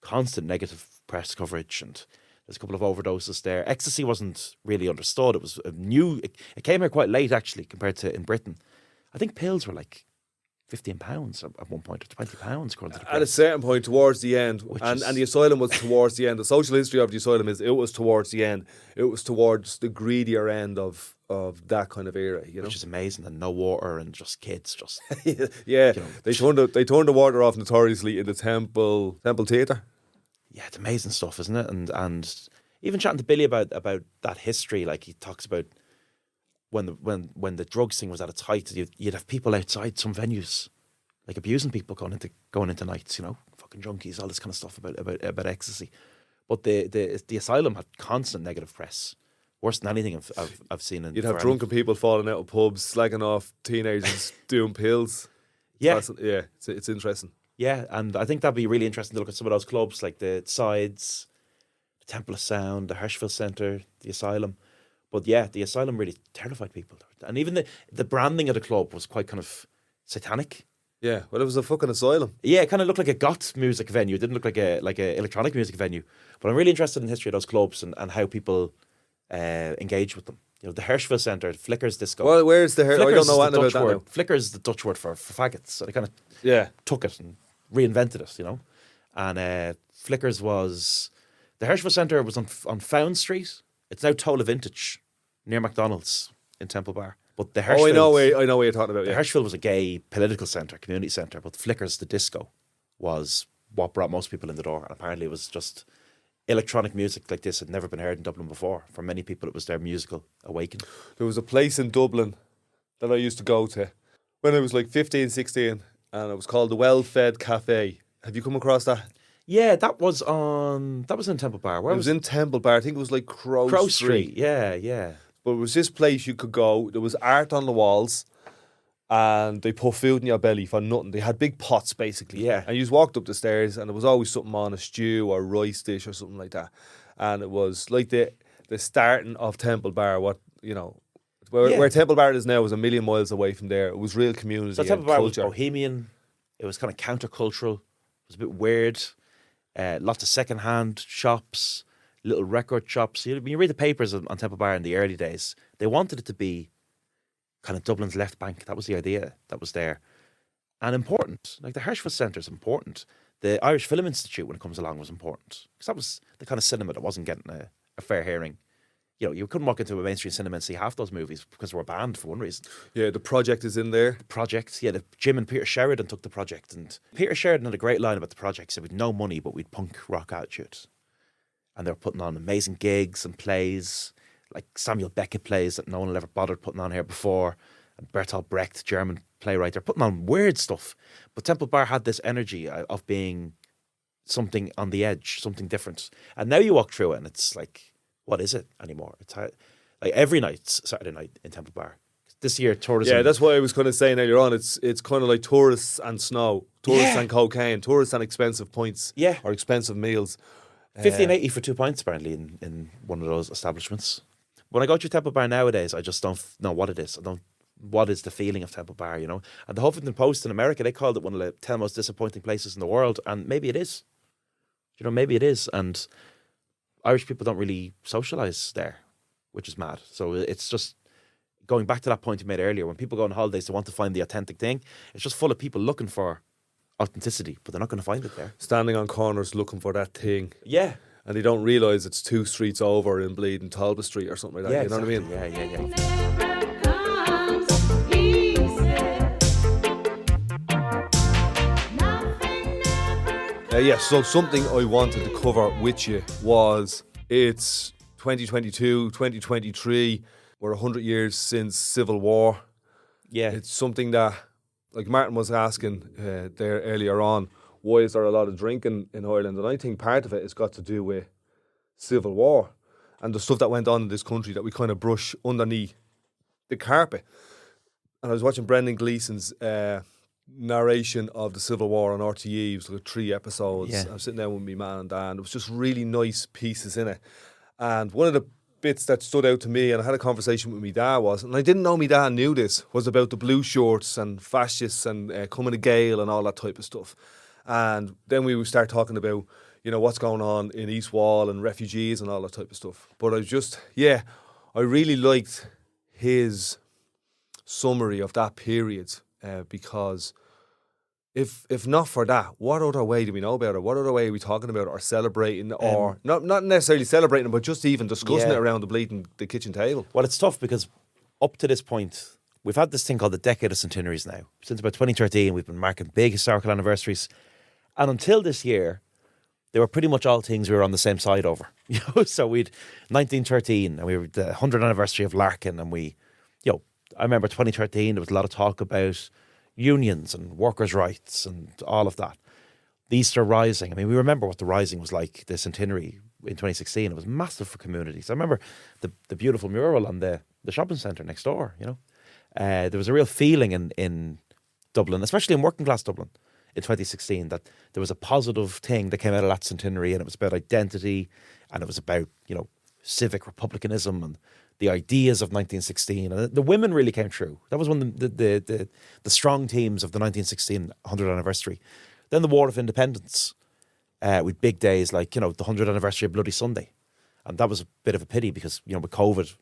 constant negative press coverage, and there's a couple of overdoses there. Ecstasy wasn't really understood. It was new. It came here quite late, actually, compared to in Britain. I think pills were like £15 at one point, or £20 according to the
At a
press.
certain point towards the end, and the asylum was towards the end. The social history of the asylum is it was towards the end. It was towards the greedier end of that kind of era, you know,
Which is amazing, and no water and just kids, just
yeah.
You know,
they turned the water off notoriously in the Temple Theatre.
yeah, it's amazing stuff, isn't it? And even chatting to Billy about that history, like he talks about when the drugs thing was at its height, you'd have people outside some venues, like abusing people going into nights, you know, fucking junkies, all this kind of stuff about ecstasy. But the asylum had constant negative press, worse than anything I've seen.
You'd have drunken people falling out of pubs, slagging off teenagers doing pills. It's interesting.
Yeah, and I think that'd be really interesting to look at some of those clubs, like the Sides, the Temple of Sound, the Hirschfeld Centre, the Asylum. But yeah, the Asylum really terrified people. And even the branding of the club was quite kind of satanic.
Yeah, well, it was a fucking asylum.
Yeah, it kind of looked like a goth music venue. It didn't look like a electronic music venue. But I'm really interested in the history of those clubs and how people engage with them. You know, the Hirschfeld Centre, Flicker's disco.
Well, where's the I don't know anything about that now.
Flicker's the Dutch word for faggots. So they kind of took it and reinvented it, you know. And Flicker's was... The Hirschfeld Centre was on Found Street. It's now Tola Vintage, near McDonald's in Temple Bar. But the Hirschfeld...
I know what you're talking about,
The Hirschfeld was a gay political centre, community centre, but Flicker's, the disco, was what brought most people in the door. And apparently it was just... Electronic music like this had never been heard in Dublin before. For many people, it was their musical awakening.
There was a place in Dublin that I used to go to when I was like 15, 16, and it was called the Well-Fed Cafe. Have you come across that?
Yeah, that was in Temple Bar.
It was in Temple Bar. I think it was like Crow Street.
Yeah.
But it was this place you could go. There was art on the walls, and they put food in your belly for nothing. They had big pots, basically.
Yeah.
And you just walked up the stairs, and there was always something on, a stew or rice dish or something like that. And it was like the starting of Temple Bar, where Temple Bar is now was a million miles away from there. It was real community
So
and
Temple Bar
culture.
was bohemian. It was kind of countercultural. It was a bit weird. Lots of second-hand shops, little record shops. When you read the papers on Temple Bar in the early days, they wanted it to be kind of Dublin's left bank. That was the idea that was there. And important. Like the Hirschfeld Centre is important. The Irish Film Institute, when it comes along, was important. Because that was the kind of cinema that wasn't getting a fair hearing. You know, you couldn't walk into a mainstream cinema and see half those movies because they were banned for one reason.
Yeah, the project is in there.
The project, yeah. Jim and Peter Sheridan took the project. And Peter Sheridan had a great line about the project. He said, we'd no money, but we'd punk rock attitude. And they were putting on amazing gigs and plays, like Samuel Beckett plays that no one had ever bothered putting on here before. And Bertolt Brecht, German playwright, they're putting on weird stuff. But Temple Bar had this energy of being something on the edge, something different. And now you walk through it and it's like, what is it anymore? It's like every night's Saturday night in Temple Bar. This year, tourism...
Yeah, that's what I was kind of saying earlier on. It's kind of like tourists and snow, tourists and cocaine, tourists and expensive points or expensive meals.
$15.80 for 2 pints, apparently, in one of those establishments. When I go to Temple Bar nowadays, I just don't know what it is. What is the feeling of Temple Bar, you know? And the Huffington Post in America, they called it one of the 10 most disappointing places in the world, and maybe it is. You know, maybe it is. And Irish people don't really socialise there, which is mad. So it's just going back to that point you made earlier. When people go on holidays, they want to find the authentic thing. It's just full of people looking for authenticity, but they're not going to find it there.
Standing on corners looking for that thing.
Yeah.
And they don't realise it's 2 streets over in Bleeding Talbot Street or something like that.
Yeah,
you know
exactly.
what I mean?
Yeah.
So something I wanted to cover with you was it's 2022, 2023. We're 100 years since Civil War.
Yeah.
It's something that, like Martin was asking there earlier on, why is there a lot of drinking in Ireland? And I think part of it has got to do with Civil War and the stuff that went on in this country that we kind of brush underneath the carpet. And I was watching Brendan Gleeson's narration of the Civil War on RTE. It was like 3 episodes.
Yeah.
I'm sitting there with my man and Dan. It was just really nice pieces in it. And one of the bits that stood out to me, and I had a conversation with my dad, was, and I didn't know my dad knew this, was about the blue shorts and fascists and coming to Gael and all that type of stuff. And then we would start talking about, you know, what's going on in East Wall and refugees and all that type of stuff. But I really liked his summary of that period because If not for that, what other way do we know about it? What other way are we talking about it or celebrating or not necessarily celebrating, but just even discussing it around the kitchen table?
Well, it's tough because up to this point, we've had this thing called the decade of centenaries now. Since about 2013, we've been marking big historical anniversaries. And until this year, they were pretty much all things we were on the same side over. So we'd 1913 and we were the 100th anniversary of Larkin, and I remember 2013, there was a lot of talk about unions and workers' rights and all of that. The Easter Rising, I mean, we remember what the Rising was like, the centenary in 2016. It was massive for communities. I remember the beautiful mural on the shopping centre next door, There was a real feeling in Dublin, especially in working class Dublin in 2016, that there was a positive thing that came out of that centenary, and it was about identity, and it was about, civic republicanism and the ideas of 1916, and the women really came through. That was one of the strong themes of the 1916 100th anniversary. Then the War of Independence, with big days like, the 100th anniversary of Bloody Sunday. And that was a bit of a pity because, with COVID,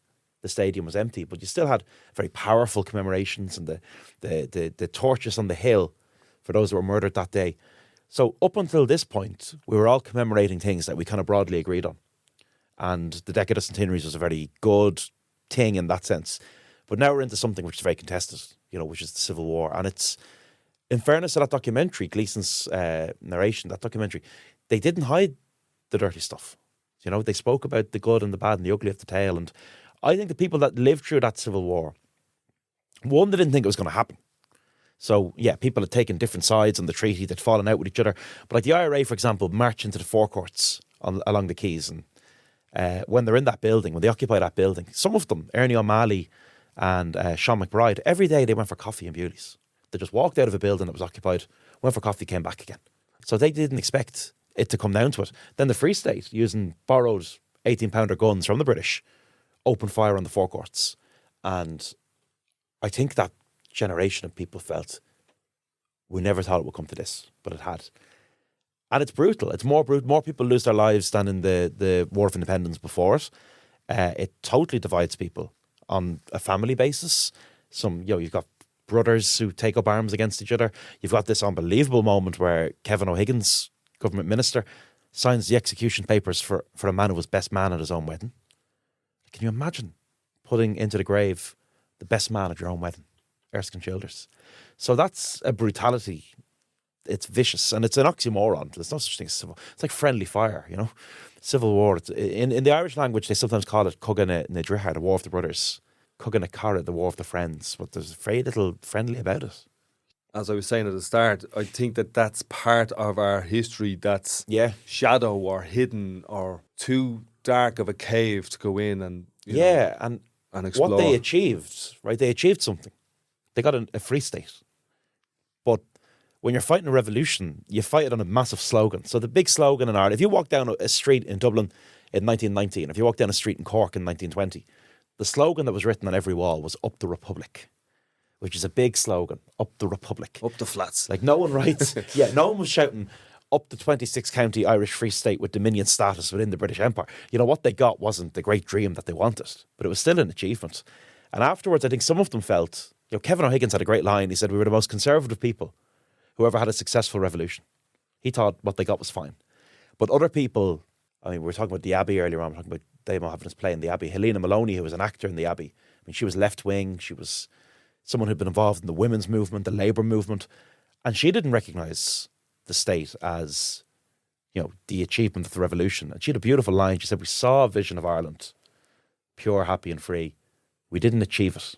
the stadium was empty, but you still had very powerful commemorations and the torches on the hill for those that were murdered that day. So up until this point, we were all commemorating things that we kind of broadly agreed on. And the decade of centenaries was a very good thing in that sense. But now we're into something which is very contested, which is the Civil War. And it's, in fairness to that documentary, Gleason's narration, that documentary, they didn't hide the dirty stuff. They spoke about the good and the bad and the ugly of the tale. And I think the people that lived through that Civil War, one, they didn't think it was going to happen. So, yeah, people had taken different sides on the treaty, they'd fallen out with each other. But like the IRA, for example, marched into the forecourts along the quays, and when they're in that building, when they occupy that building, some of them, Ernie O'Malley and Sean McBride, every day they went for coffee and beauties. They just walked out of a building that was occupied, went for coffee, came back again. So they didn't expect it to come down to it. Then the Free State, using borrowed 18-pounder guns from the British, opened fire on the forecourts. And I think that generation of people felt, we never thought it would come to this, but it had. And it's brutal. It's more brutal. More people lose their lives than in the War of Independence before it. It totally divides people on a family basis. You've got brothers who take up arms against each other. You've got this unbelievable moment where Kevin O'Higgins, government minister, signs the execution papers for a man who was best man at his own wedding. Can you imagine putting into the grave the best man at your own wedding? Erskine Childers. So that's a brutality. It's vicious, and it's an oxymoron. There's no such thing as civil. It's like friendly fire, Civil War. In the Irish language, they sometimes call it Cugana na Drihar, the War of the Brothers. Cugana Cara, the War of the Friends. But there's very little friendly about it.
As I was saying at the start, I think that's part of our history that's shadow or hidden or too dark of a cave to go in and and explore.
What they achieved, right? They achieved something. They got a free state. But when you're fighting a revolution, you fight it on a massive slogan. So the big slogan in Ireland, if you walk down a street in Dublin in 1919, if you walk down a street in Cork in 1920, the slogan that was written on every wall was "Up the Republic," which is a big slogan. Up the Republic.
Up the flats.
Like no one writes. No one was shouting up the 26 county Irish Free State with Dominion status within the British Empire. What they got wasn't the great dream that they wanted, but it was still an achievement. And afterwards, I think some of them felt, Kevin O'Higgins had a great line. He said, we were the most conservative people who ever had a successful revolution. He thought what they got was fine. But other people, we were talking about the Abbey earlier on, we were talking about Damon having us play in the Abbey. Helena Maloney, who was an actor in the Abbey, she was left-wing. She was someone who'd been involved in the women's movement, the labour movement, and she didn't recognise the state as, the achievement of the revolution. And she had a beautiful line. She said, we saw a vision of Ireland, pure, happy and free. We didn't achieve it,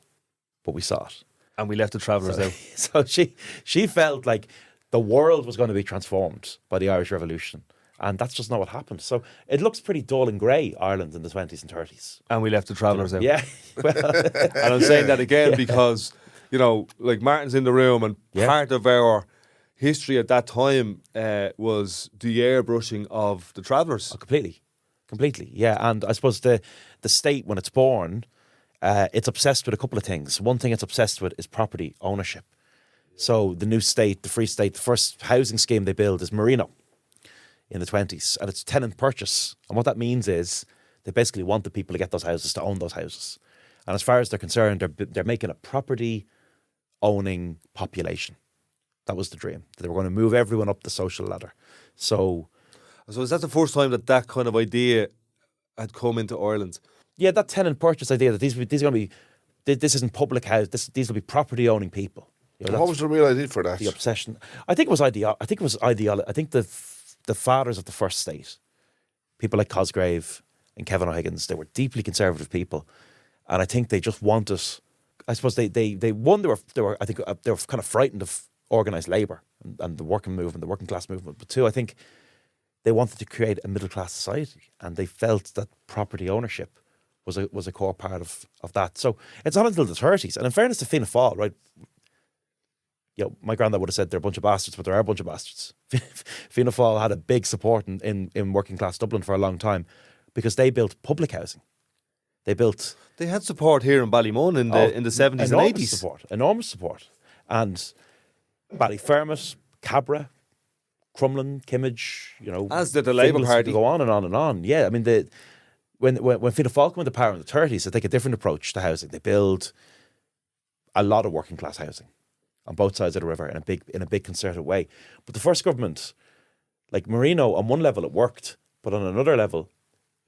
but we saw it.
And we left the travellers out.
So she felt like the world was going to be transformed by the Irish Revolution. And that's just not what happened. So it looks pretty dull and grey, Ireland in the 20s and 30s.
And we left the travellers out.
Yeah.
And I'm saying that again because, like Martin's in the room, and part of our history at that time was the airbrushing of the travellers.
Oh, completely, yeah. And I suppose the state, when it's born, it's obsessed with a couple of things. One thing it's obsessed with is property ownership. So the new state, the Free State, the first housing scheme they build is Marino in the 20s, and it's tenant purchase. And what that means is they basically want the people to get those houses, to own those houses. And as far as they're concerned, they're making a property owning population. That was the dream. They were going to move everyone up the social ladder. So
is that the first time that kind of idea had come into Ireland?
Yeah, that tenant purchase idea that these are going to be, this isn't public house. These will be property owning people.
What was the real idea for that?
The obsession. I think it was ideal. I think the fathers of the first state, people like Cosgrave and Kevin O'Higgins, they were deeply conservative people, and I think they just wanted. I suppose they were I think they were kind of frightened of organised labour and the working movement, the working class movement. But two, I think they wanted to create a middle class society, and they felt that property ownership was a core part of that. So it's not until the 30s, and in fairness to Fianna Fáil, right. My granddad would have said they're a bunch of bastards, but there are a bunch of bastards. Fianna Fáil had a big support in working class Dublin for a long time because they built public housing. They had
support here in Ballymun in the 70s and 80s.
Enormous support. And Ballyfermot, Cabra, Crumlin, Kimmage,
as did the Labour Party.
Go on and on and on. Yeah, I mean, when Fianna Fáil come into power in the 30s, they take a different approach to housing. They build a lot of working class housing on both sides of the river in a big concerted way. But the first government, like Marino, on one level it worked, but on another level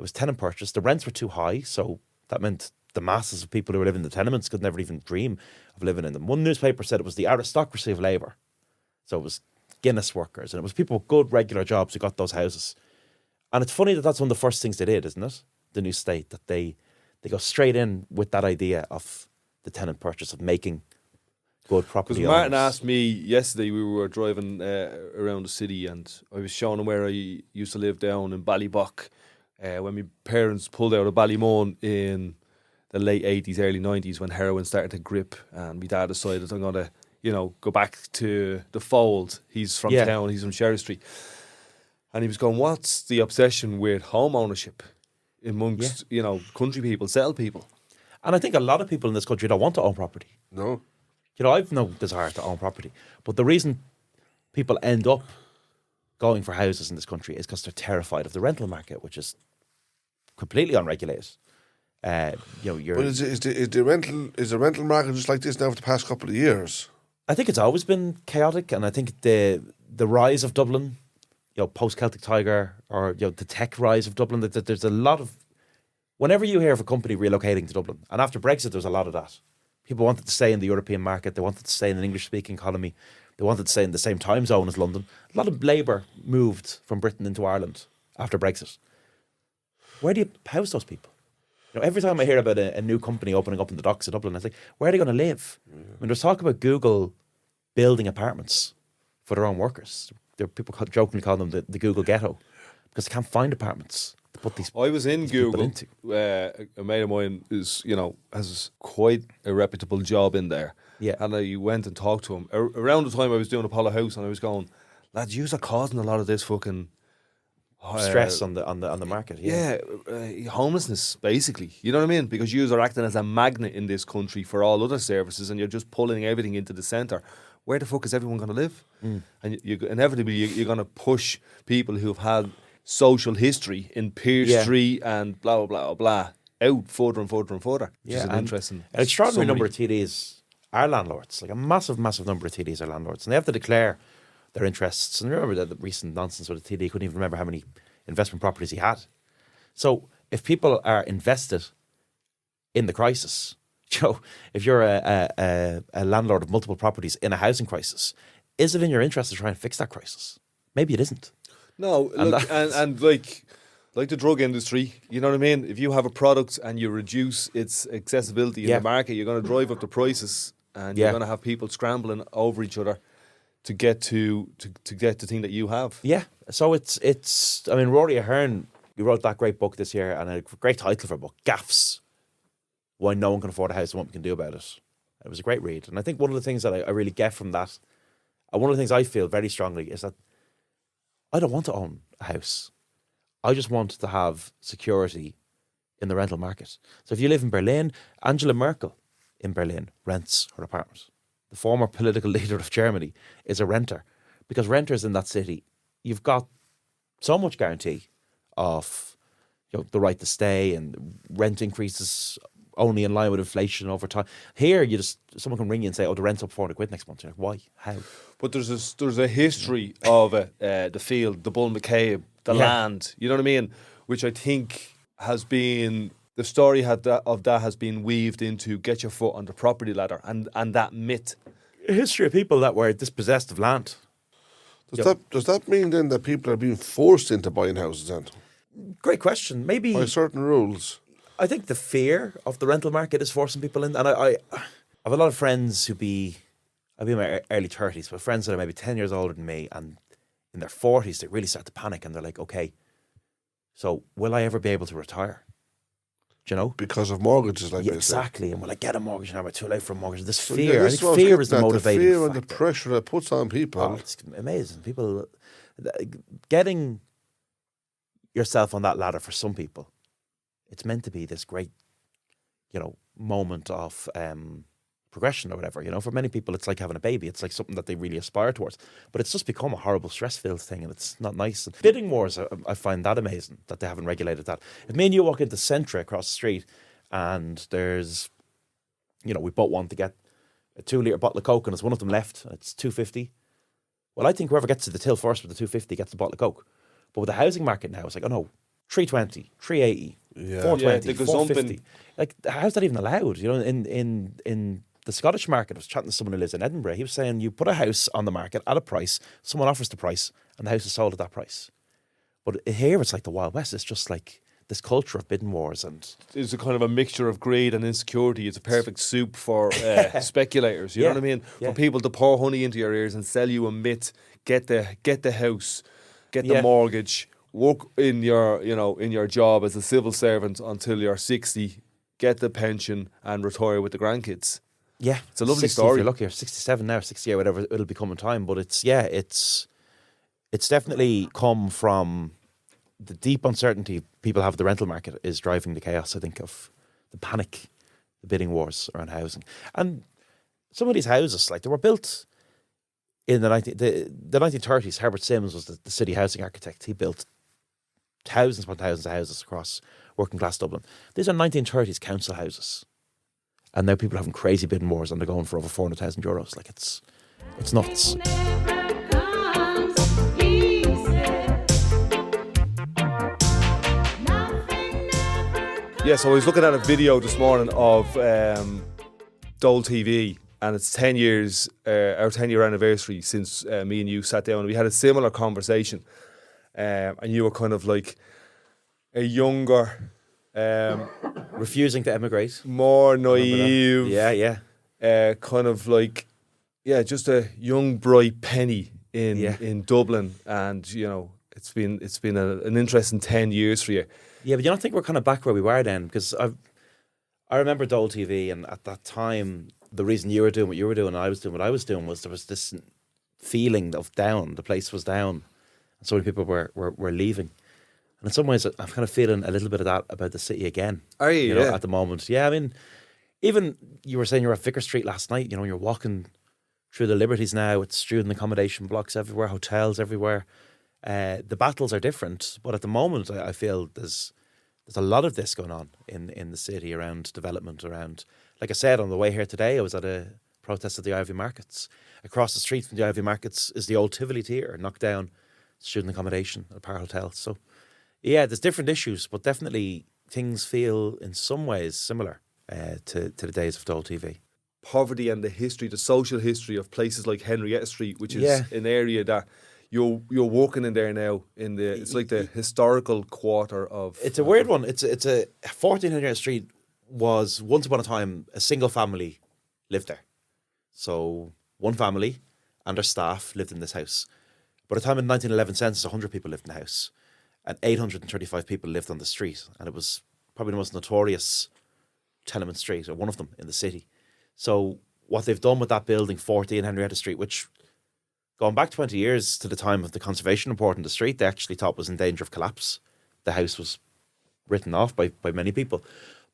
it was tenant purchase. The rents were too high, so that meant the masses of people who were living in the tenements could never even dream of living in them. One newspaper said it was the aristocracy of labour. So it was Guinness workers, and it was people with good regular jobs who got those houses. And it's funny that that's one of the first things they did, isn't it? The new state, that they go straight in with that idea of the tenant purchase, of making good property.
Because Martin asked me yesterday, we were driving around the city, and I was showing him where I used to live down in Ballybock when my parents pulled out of Ballymun in the late 80s, early 90s, when heroin started to grip, and my dad decided, I'm going to go back to the fold. He's from town, he's from Sherry Street. And he was going, what's the obsession with home ownership amongst, country people, settled people?
And I think a lot of people in this country don't want to own property.
No.
I've no desire to own property. But the reason people end up going for houses in this country is because they're terrified of the rental market, which is completely unregulated.
But is the rental market just like this now for the past couple of years?
I think it's always been chaotic, and I think the rise of Dublin, post Celtic Tiger, or the tech rise of Dublin, that there's a lot of. Whenever you hear of a company relocating to Dublin, and after Brexit, there's a lot of that. People wanted to stay in the European market. They wanted to stay in an English-speaking economy. They wanted to stay in the same time zone as London. A lot of labour moved from Britain into Ireland after Brexit. Where do you house those people? Every time I hear about a new company opening up in the docks of Dublin, I think, where are they going to live? I mean, there's talk about Google building apartments for their own workers. There are people jokingly call them the Google ghetto because they can't find apartments to put these.
I was in Google. A mate of mine has quite a reputable job in there.
Yeah,
and I went and talked to him around the time I was doing Apollo House, and I was going, lads, yous are causing a lot of this fucking
stress on the market.
Homelessness, basically. You know what I mean? Because yous are acting as a magnet in this country for all other services, and you're just pulling everything into the centre. Where the fuck is everyone going to live? And inevitably you're going to push people who've had social history in Pearse Street and blah, blah, blah, blah, out further and further and further, which is an interesting...
An extraordinary number of TDs are landlords, like a massive, massive number of TDs are landlords, and they have to declare their interests. And remember the recent nonsense with the TD, couldn't even remember how many investment properties he had. So if people are invested in the crisis, if you're a landlord of multiple properties in a housing crisis, is it in your interest to try and fix that crisis? Maybe it isn't.
No, look, and like the drug industry, you know what I mean? If you have a product and you reduce its accessibility in the market, you're going to drive up the prices, and you're going to have people scrambling over each other to get to get the thing that you have. Yeah.
So it's. I mean, Rory Ahern, he wrote that great book this year, and a great title for a book, Gaffs: Why No One Can Afford a House and What We Can Do About It. It was a great read, and I think one of the things that I really get from that, and one of the things I feel very strongly, is that I don't want to own a house. I just want to have security in the rental market. So if you live in Berlin, Angela Merkel in Berlin rents her apartment. The former political leader of Germany is a renter, because renters in that city, you've got so much guarantee of the right to stay, and rent increases only in line with inflation over time. Here, someone can ring you and say, "Oh, the rent's up 400 quid next month." You're like, "Why? How?"
But there's a history of the field, the Bull McCabe, the land. You know what I mean? Which I think has been the story of that has been weaved into get your foot on the property ladder and that myth.
A history of people that were dispossessed of land.
Does that mean then that people are being forced into buying houses then?
Great question. Maybe
by certain rules.
I think the fear of the rental market is forcing people in. And I have a lot of friends I'll be in my early 30s, but friends that are maybe 10 years older than me, and in their 40s, they really start to panic and they're like, okay, so will I ever be able to retire? Do you know?
Because of mortgages like this.
Exactly. And will I get a mortgage now? Am I too late for a mortgage? This
So,
fear. I
this
think fear is the
getting at,
motivating
the fear
factor.
and the pressure that puts on people.
Oh, it's amazing. People getting yourself on that ladder for some people, it's meant to be this great, moment of progression or whatever. For many people, it's like having a baby. It's like something that they really aspire towards. But it's just become a horrible, stress-filled thing, and it's not nice. And bidding wars, I find that amazing that they haven't regulated that. If me and you walk into Centra across the street, and there's, we bought one to get a 2-litre bottle of Coke, and there's one of them left, and it's $2.50. Well, I think whoever gets to the till first with the $2.50 gets the bottle of Coke. But with the housing market now, it's like, oh no, $3.20, $3.80, $4.20, $4.50. Like, how's that even allowed? In the Scottish market, I was chatting to someone who lives in Edinburgh. He was saying you put a house on the market at a price, someone offers the price, and the house is sold at that price. But here it's like the Wild West. It's just like this culture of bidding wars, and
it's a kind of a mixture of greed and insecurity. It's a perfect soup for speculators. You know what I mean? For people to pour honey into your ears and sell you a myth. Get the house, get the mortgage, work in your job as a civil servant until you're 60, get the pension and retire with the grandkids.
Yeah,
it's a lovely
60
story.
If you're lucky, or 67 now, 68, whatever it'll become in time. But it's definitely come from the deep uncertainty people have of the rental market is driving the chaos, I think, of the panic, the bidding wars around housing. And some of these houses, like, they were built in the 1930s. Herbert Sims was the city housing architect. He built thousands upon thousands of houses across working class Dublin. These are 1930s council houses. And now people are having crazy bidding wars and they're going for over €400,000. Like, it's nuts.
Yeah, so I was looking at a video this morning of Dole TV, and it's 10 years, our 10-year anniversary since me and you sat down and we had a similar conversation. And you were kind of like a younger...
refusing to emigrate.
More naive.
Yeah.
Kind of like, just a young, bright penny in Dublin. And, it's been an interesting 10 years for you.
Yeah, but you don't think we're kind of back where we were then? Because I remember Dole TV, and at that time, the reason you were doing what you were doing and I was doing what I was doing was there was this feeling of down. The place was down. And so many people were leaving. And in some ways, I'm kind of feeling a little bit of that about the city again.
Are you?
At the moment. Yeah, I mean, even you were saying you were at Vicar Street last night, you're walking through the Liberties now, it's student accommodation blocks everywhere, hotels everywhere. The battles are different, but at the moment, I feel there's a lot of this going on in the city around development, around, like I said, on the way here today, I was at a protest at the Ivy Markets. Across the street from the Ivy Markets is the old Tivoli Theatre, knocked down student accommodation at a Par Hotel. So, yeah, there's different issues, but definitely things feel in some ways similar to the days of Dole TV.
Poverty and the social history of places like Henrietta Street, which is an area that you're walking in there now. It's like the historical quarter of. It's
a weird one. It's a 14 Henrietta Street was once upon a time a single family lived there. So one family and their staff lived in this house. By the time in 1911 census, 100 people lived in the house. And 835 people lived on the street. And it was probably the most notorious tenement street, or one of them, in the city. So what they've done with that building, 14 Henrietta Street, which, going back 20 years to the time of the conservation report on the street, they actually thought was in danger of collapse. The house was written off by many people.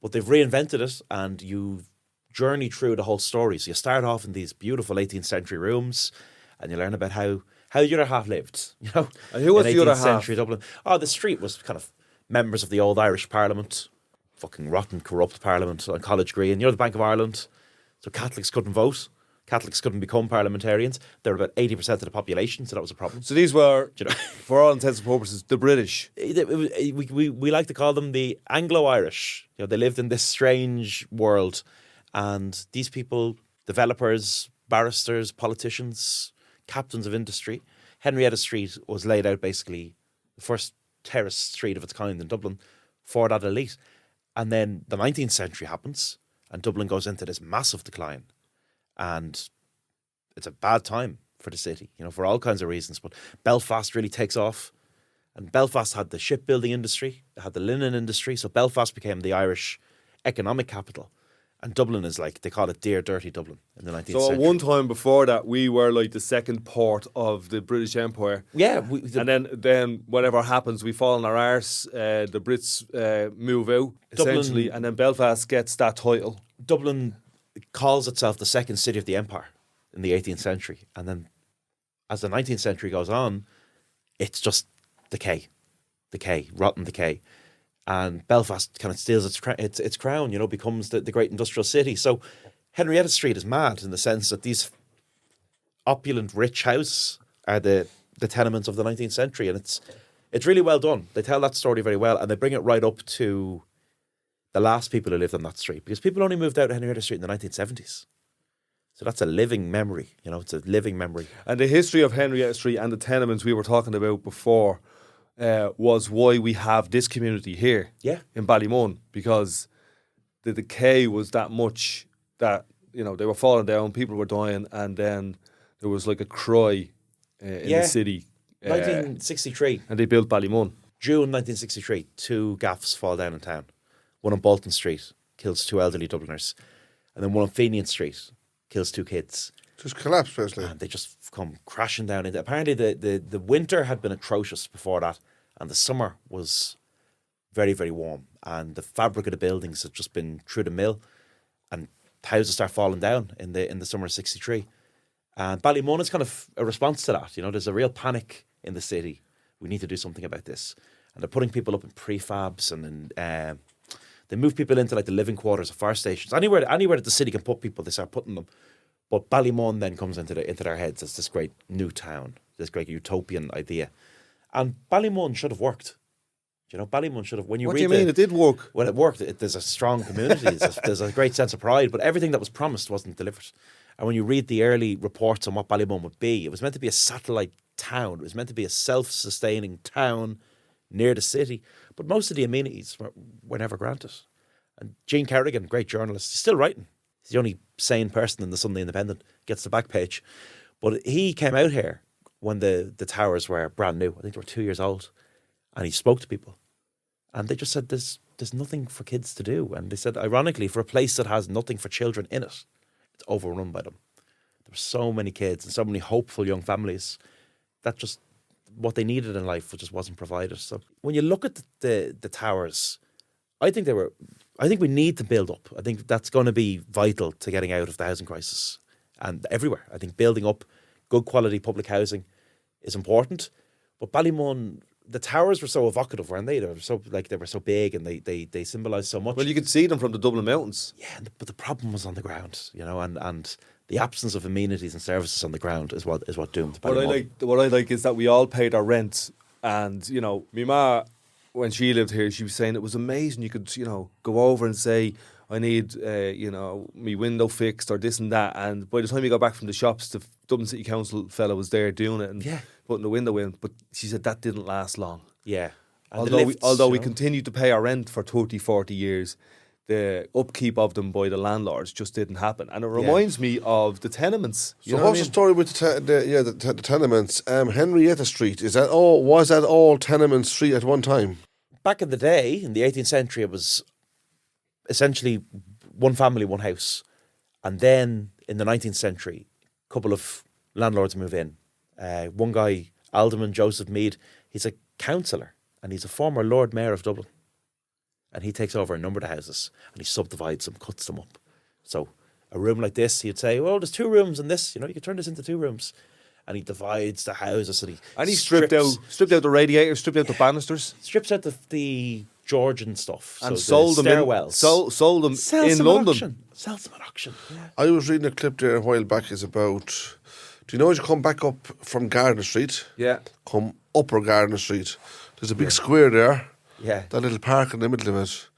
But they've reinvented it, and you journey through the whole story. So you start off in these beautiful 18th century rooms, and you learn about how the other half lived,
And who was the other half?
Century Dublin. Oh, the street was kind of members of the old Irish Parliament, fucking rotten, corrupt Parliament on College Green. You know, the Bank of Ireland. So Catholics couldn't vote. Catholics couldn't become parliamentarians. They're about 80% of the population, so that was a problem.
So these were, for all intents and purposes, the British.
We like to call them the Anglo-Irish. You know, they lived in this strange world, and these people, developers, barristers, politicians, captains of industry. Henrietta Street was laid out basically the first terraced street of its kind in Dublin for that elite. And then the 19th century happens, and Dublin goes into this massive decline. And it's a bad time for the city, you know, for all kinds of reasons. But Belfast really takes off. And Belfast had the shipbuilding industry, it had the linen industry. So Belfast became the Irish economic capital. And Dublin is like, they call it Dear Dirty Dublin in the 19th century.
So at one time before that, we were like the second port of the British Empire.
Yeah.
And then whatever happens, we fall on our arse, the Brits move out,
Dublin,
essentially, and then Belfast gets that title.
Dublin calls itself the second city of the empire in the 18th century. And then as the 19th century goes on, it's just decay, rotten decay. And Belfast kind of steals its crown, you know, becomes the great industrial city. So Henrietta Street is mad in the sense that these opulent, rich houses are the tenements of the 19th century. And it's really well done. They tell that story very well, and they bring it right up to the last people who lived on that street, because people only moved out of Henrietta Street in the 1970s. So that's a living memory, you know, it's a living memory.
And the history of Henrietta Street and the tenements we were talking about before was why we have this community here in Ballymun, because the decay was that much that, you know, they were falling down, people were dying, and then there was like a cry in the city.
1963.
And they built Ballymun.
June 1963, 2 gaffs fall down in town. One on Bolton Street kills 2 elderly Dubliners. And then one on Fenian Street kills 2 kids.
Just collapsed, basically.
And they just come crashing down into. Apparently the winter had been atrocious before that, and the summer was very, very warm. And the fabric of the buildings had just been through the mill, and houses start falling down in the summer of 63. And Ballymun is kind of a response to that. You know, there's a real panic in the city. We need to do something about this. And they're putting people up in prefabs, and they move people into like the living quarters of fire stations. Anywhere that the city can put people, they start putting them. But Ballymun then comes into their heads as this great new town, this great utopian idea. And Ballymun should have worked. You know, Ballymun should have. When you
what
read
do you mean? It did work.
Well, it worked. There's a strong community. There's a great sense of pride. But everything that was promised wasn't delivered. And when you read the early reports on what Ballymun would be, it was meant to be a satellite town. It was meant to be a self-sustaining town near the city. But most of the amenities were never granted. And Gene Kerrigan, great journalist, he's still writing. He's the only sane person in the Sunday Independent, gets the back page. But he came out here when the towers were brand new. I think they were 2 years old. And he spoke to people. And they just said, there's nothing for kids to do. And they said, ironically, for a place that has nothing for children in it, it's overrun by them. There were so many kids and so many hopeful young families that just what they needed in life just wasn't provided. So when you look at the towers, I think we need to build up. I think that's going to be vital to getting out of the housing crisis. And everywhere, I think building up good quality public housing is important. But Ballymun, the towers were so evocative, weren't they? They were so big, and they symbolised so much.
Well, you could see them from the Dublin mountains.
Yeah, but the problem was on the ground, you know, and the absence of amenities and services on the ground is what doomed Ballymun.
What I like is that we all paid our rent, and you know, my ma, when she lived here, she was saying it was amazing. You could, you know, go over and say, I need, you know, me window fixed or this and that. And by the time you got back from the shops, the Dublin City Council fella was there doing it and putting the window in. But she said that didn't last long.
Yeah. And
although we continued to pay our rent for 30, 40 years, the upkeep of them by the landlords just didn't happen. And it reminds me of the tenements.
So what's the story with the tenements? Henrietta Street, was that all Tenement Street at one time?
Back in the day, in the 18th century, it was essentially one family, one house. And then in the 19th century, a couple of landlords move in. One guy, Alderman Joseph Mead, he's a councillor and he's a former Lord Mayor of Dublin. And he takes over a number of the houses and he subdivides them, cuts them up. So a room like this, he'd say, well, there's 2 rooms in this, you know, you could turn this into 2 rooms. And he divides the houses and he
stripped out the radiators, stripped out the banisters.
Strips out the Georgian stuff.
And
so
sold
the
them
stairwells.
sold them
Sells
in
them at
London.
auction. Sells them at auction. Yeah.
I was reading a clip there a while back. Is about. Do you know as you come back up from Gardner Street?
Yeah.
Come Upper Gardner Street. There's a big square there.
Yeah.
That little park in the middle of it.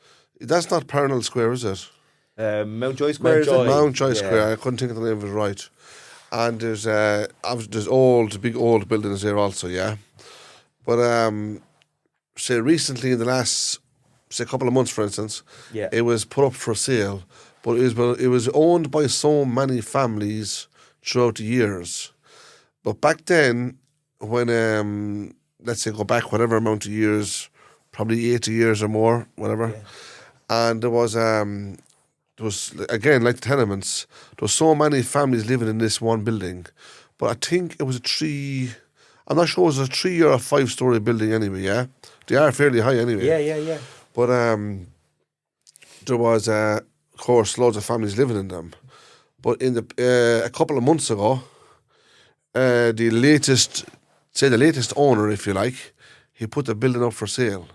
That's not Parnell Square, is it?
Mountjoy Square, is
Mountjoy.
it?
Mountjoy Square. I couldn't think of the name of it right. And there's big old buildings there also, yeah. But say recently in the last couple of months, for instance, it was put up for sale, but it was owned by so many families throughout the years. But back then, when let's say go back whatever amount of years, probably 80 years or more, whatever, and there was again like the tenements, there was so many families living in this one building, but I think it was I'm not sure it was a 3 or a 5-story building anyway. Yeah, they are fairly high anyway.
Yeah.
But there was of course loads of families living in them. But in a couple of months ago, the latest owner, if you like, he put the building up for sale.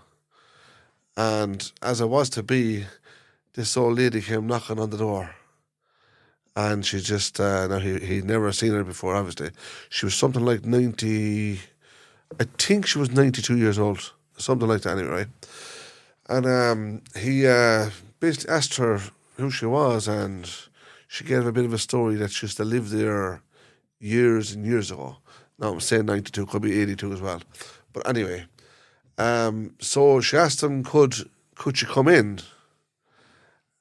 And as it was to be, this old lady came knocking on the door. And she just, now he'd never seen her before, obviously. She was something like 90, I think she was 92 years old. Something like that anyway, right? And he basically asked her who she was, and she gave a bit of a story that she used to live there years and years ago. Now I'm saying 92, could be 82 as well. But anyway, so she asked him, could she come in?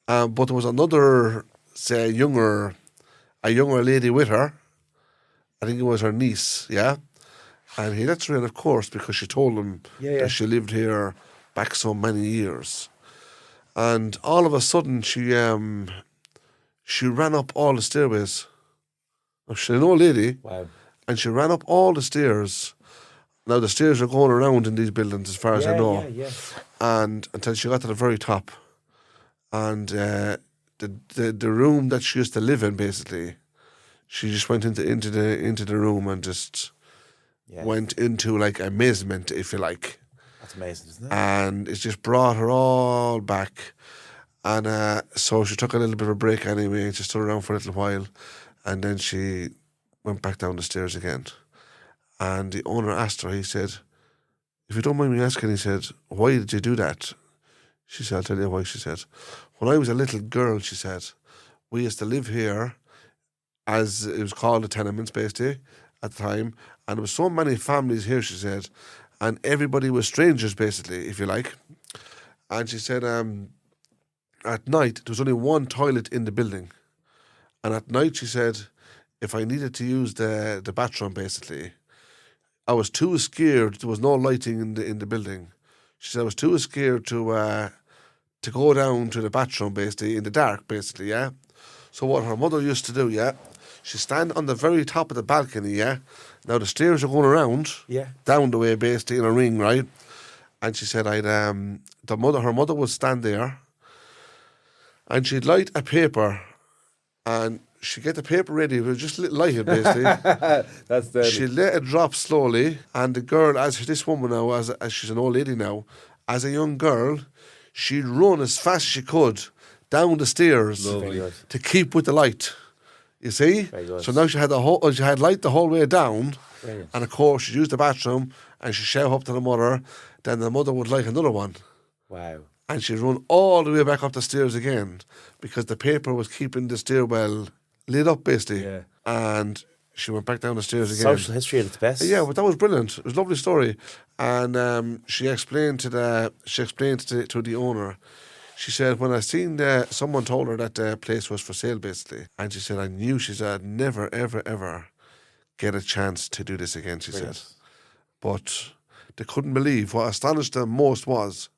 But there was another, say, a younger lady with her. I think it was her niece, yeah? And he let her in, of course, because she told him that she lived here back so many years. And all of a sudden, she ran up all the stairways. She's an old lady.
Wow. And
she ran up all the stairs. Now, the stairs are going around in these buildings, as far as I know.
Yeah.
And until she got to the very top. And the room that she used to live in, basically, she just went into the room and just went into, like, amazement, if you like.
That's amazing, isn't it?
And it just brought her all back. And so she took a little bit of a break anyway, and she stood around for a little while. And then she went back down the stairs again. And the owner asked her, he said, if you don't mind me asking, he said, why did you do that? She said, I'll tell you why, she said. When I was a little girl, she said, we used to live here, as it was called the tenements, basically, at the time. And there was so many families here, she said, and everybody was strangers, basically, if you like. And she said, at night, there was only one toilet in the building. And at night, she said, if I needed to use the bathroom, basically, I was too scared. There was no lighting in the building. She said, I was too scared to go down to the bathroom, basically, in the dark, basically, yeah? So what her mother used to do, she'd stand on the very top of the balcony, yeah? Now, the stairs are going around, down the way, basically, in a ring, right? And she said, her mother would stand there, and she'd light a paper, and she'd get the paper ready, it was just light it, basically.
That's deadly.
She'd let it drop slowly, and the girl, as this woman now, as she's an old lady now, as a young girl, she'd run as fast as she could down the stairs to keep with the light. You see? So now she had light the whole way down. Brilliant. And of course she'd use the bathroom and she'd shout up to the mother. Then the mother would light another one.
Wow.
And she'd run all the way back up the stairs again because the paper was keeping the stairwell lit up, basically. Yeah. And she went back down the stairs again.
Social history at its best.
Yeah, but that was brilliant. It was a lovely story. And she explained to the owner. She said, when I seen someone told her that the place was for sale, basically. And she said, I knew, she said, I'd never, ever, ever get a chance to do this again, she said. But they couldn't believe. What astonished them most was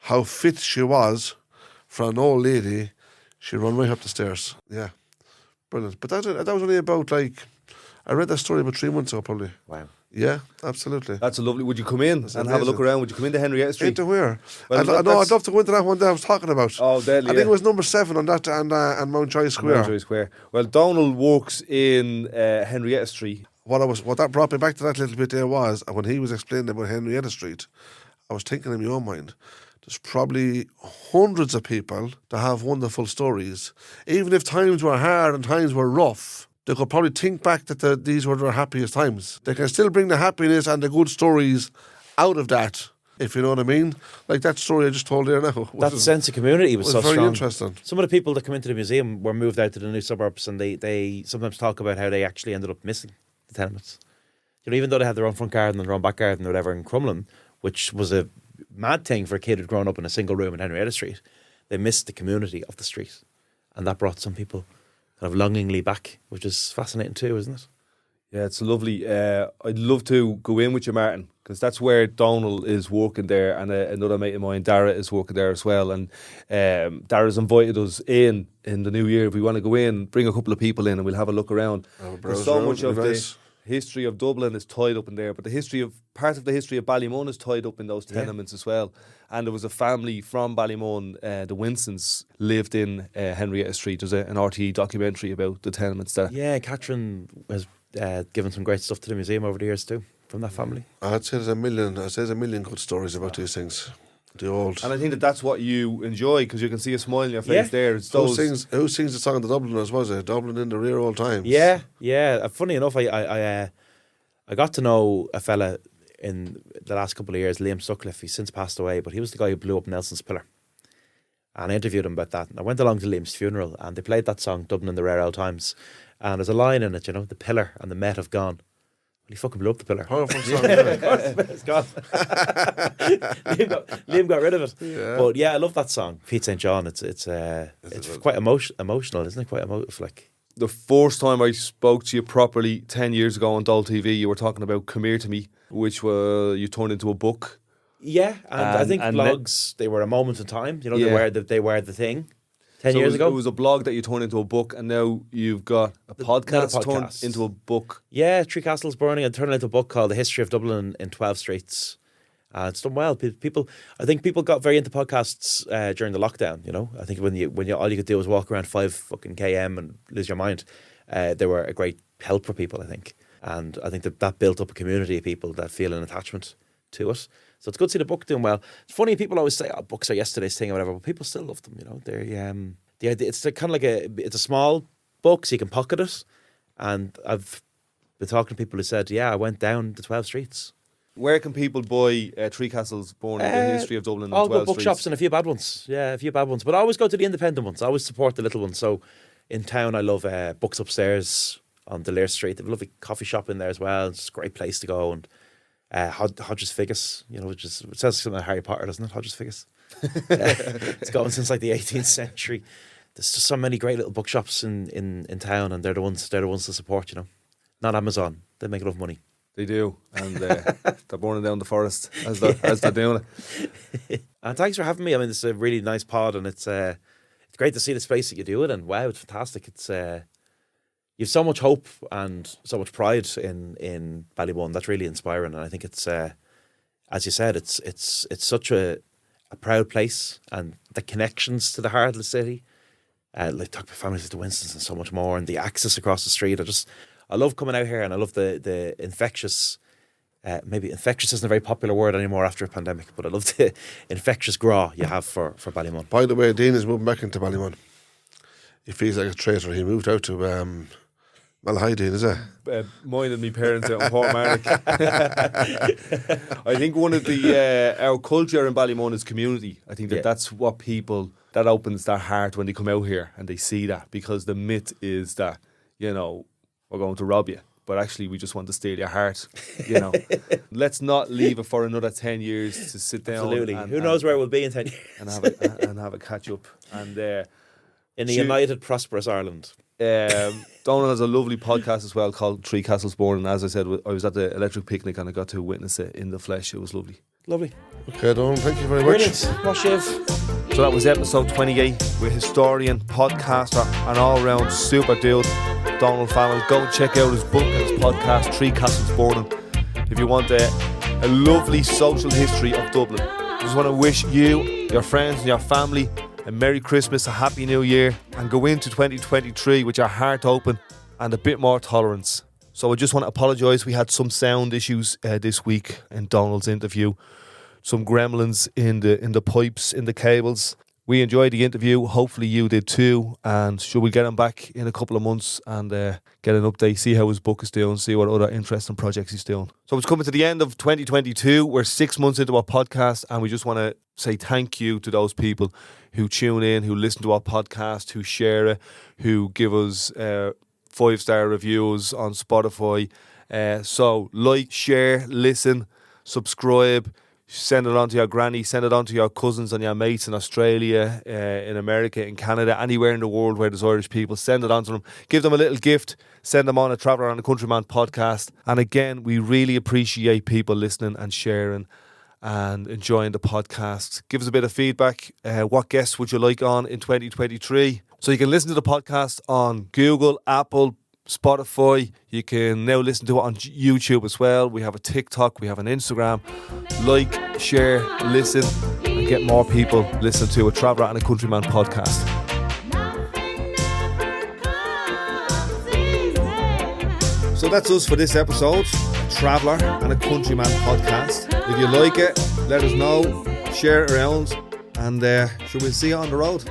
how fit she was for an old lady. She ran right up the stairs. Yeah, brilliant. But that was only about, like, I read that story about 3 months ago, probably.
Wow.
Yeah, absolutely.
That's a lovely. Would you come in and have a look around? Would you come into Henrietta Street?
Into where?
Well,
I'd love to go into that one that I was talking about.
Oh, deadly.
I think it was number 7 on that and Mountjoy Square.
Mountjoy Square. Well, Donal works in Henrietta Street.
What that brought me back to that little bit there was when he was explaining about Henrietta Street, I was thinking in my own mind, there's probably hundreds of people that have wonderful stories. Even if times were hard and times were rough, they could probably think back that these were their happiest times. They can still bring the happiness and the good stories out of that, if you know what I mean. Like that story I just told there now.
That sense of community was so
very
strong.
Interesting.
Some of the people that come into the museum were moved out to the new suburbs, and they sometimes talk about how they actually ended up missing the tenements. You know, even though they had their own front garden and their own back garden or whatever in Crumlin, which was a mad thing for a kid who'd grown up in a single room in Henrietta Street, they missed the community of the street. And that brought some people kind of longingly back, which is fascinating too, isn't it?
Yeah, it's lovely. I'd love to go in with you, Martin, because that's where Donal is working there, and another mate of mine, Dara, is working there as well. And Dara's invited us in the new year. If we want to go in, bring a couple of people in, and we'll have a look around. There's so much of the history of Dublin is tied up in there, but part of the history of Ballymun is tied up in those tenements as well. And there was a family from Ballymun, the Winstons, lived in Henrietta Street. There's an RTE documentary about the tenements there.
Yeah, Catherine has given some great stuff to the museum over the years too, from that family.
I'd say there's a million good stories about these things. The old.
And I think that's what you enjoy, because you can see a smile on your face there. It's
who sings the song of the Dubliners, was it? Dublin in the rear old times.
Yeah. Funny enough, I got to know a fella in the last couple of years, Liam Sutcliffe. He's since passed away, but he was the guy who blew up Nelson's Pillar. And I interviewed him about that. And I went along to Liam's funeral, and they played that song, Dublin in the Rare Old Times. And there's a line in it, you know, the pillar and the Met have gone. Well, he fucking blew up the pillar.
Powerful song.
It's gone. Liam got rid of it. Yeah. But yeah, I love that song, Pete St. John. It's quite emotional, isn't it? Quite emotive, like.
The first time I spoke to you properly 10 years ago on Dol TV, you were talking about Come Here To Me, which you turned into a book.
Yeah, and I think blogs, they were a moment in time. You know, they were the thing 10 years ago.
It was a blog that you turned into a book, and now you've got a podcast turned into a book.
Yeah, Three Castles Burning, and turned into a book called The History of Dublin in 12 Streets. It's done well. I think people got very into podcasts during the lockdown. You know, I think when you all you could do was walk around 5 fucking km and lose your mind. They were a great help for people, I think, and I think that built up a community of people that feel an attachment to it. So it's good to see the book doing well. It's funny, people always say, "Oh, books are yesterday's thing" or whatever, but people still love them. You know, they're the idea. It's kind of like it's a small book, so you can pocket it. And I've been talking to people who said, "Yeah, I went down the 12 streets."
Where can people buy Three Castles Burning, the history of Dublin?
All good bookshops and a few bad ones. Yeah, a few bad ones. But I always go to the independent ones. I always support the little ones. So in town, I love Books Upstairs on Delaire Street. They have a lovely coffee shop in there as well. It's a great place to go. And Hodges Figgis, you know, it says something like Harry Potter, doesn't it? Hodges Figgis. It's going since like the 18th century. There's just so many great little bookshops in town, and they're the ones to support. You know, not Amazon. They make enough money.
They do, and they're burning down the forest as they're doing it.
And thanks for having me. I mean, it's a really nice pod, and it's great to see the space that you do it. And wow, it's fantastic. It's you've so much hope and so much pride in Ballymun. That's really inspiring, and I think it's as you said, it's such a proud place, and the connections to the heart of the city, like talk about families like the Winstons and so much more, and the access across the street. I love coming out here, and I love the infectious, maybe infectious isn't a very popular word anymore after a pandemic, but I love the infectious graw you have for Ballymun.
By the way, Dean is moving back into Ballymun. He feels like a traitor. He moved out to Malahide, Dean, is it?
Mine and my parents out in Portmarnock. I think one of our culture in Ballymun is community. I think that's what that opens their heart when they come out here and they see that, because the myth is that, you know, we're going to rob you, but actually we just want to steal your heart. You know, let's not leave it for another 10 years to sit down.
Absolutely. Who knows where we'll be in 10 years?
and have a catch up. And
in the united, prosperous Ireland.
Donal has a lovely podcast as well called Three Castles Burning. And as I said, I was at the electric picnic and I got to witness it in the flesh. It was lovely.
Lovely.
Okay, Donal, thank you very much.
Brilliant. Well, Shiv.
So that was episode 28 with historian, podcaster and all-round super dude Donal Fallon. Go and check out his book and his podcast, Three Castles Burning, if you want a lovely social history of Dublin. I just want to wish you, your friends and your family a Merry Christmas, a Happy New Year, and go into 2023 with your heart open and a bit more tolerance. So I just want to apologise, we had some sound issues this week in Donal's interview. some gremlins in the pipes, in the cables. We enjoyed the interview. Hopefully you did too. And should we get him back in a couple of months and get an update, see how his book is doing, see what other interesting projects he's doing. So it's coming to the end of 2022. We're 6 months into our podcast, and we just want to say thank you to those people who tune in, who listen to our podcast, who share it, who give us 5-star reviews on Spotify. So like, share, listen, subscribe. Send it on to your granny, send it on to your cousins and your mates in Australia, in America, in Canada, anywhere in the world where there's Irish people. Send it on to them. Give them a little gift. Send them on a Traveller and a Countryman podcast. And again, we really appreciate people listening and sharing and enjoying the podcast. Give us a bit of feedback. What guests would you like on in 2023? So you can listen to the podcast on Google, Apple, Spotify. You can now listen to it on YouTube as well. We have a TikTok, we have an Instagram. Like, share, listen, and get more people listening to a Traveller and a Countryman podcast. So that's us for this episode, Traveller and a Countryman podcast. If you like it, let us know, share it around, and we'll see you on the road.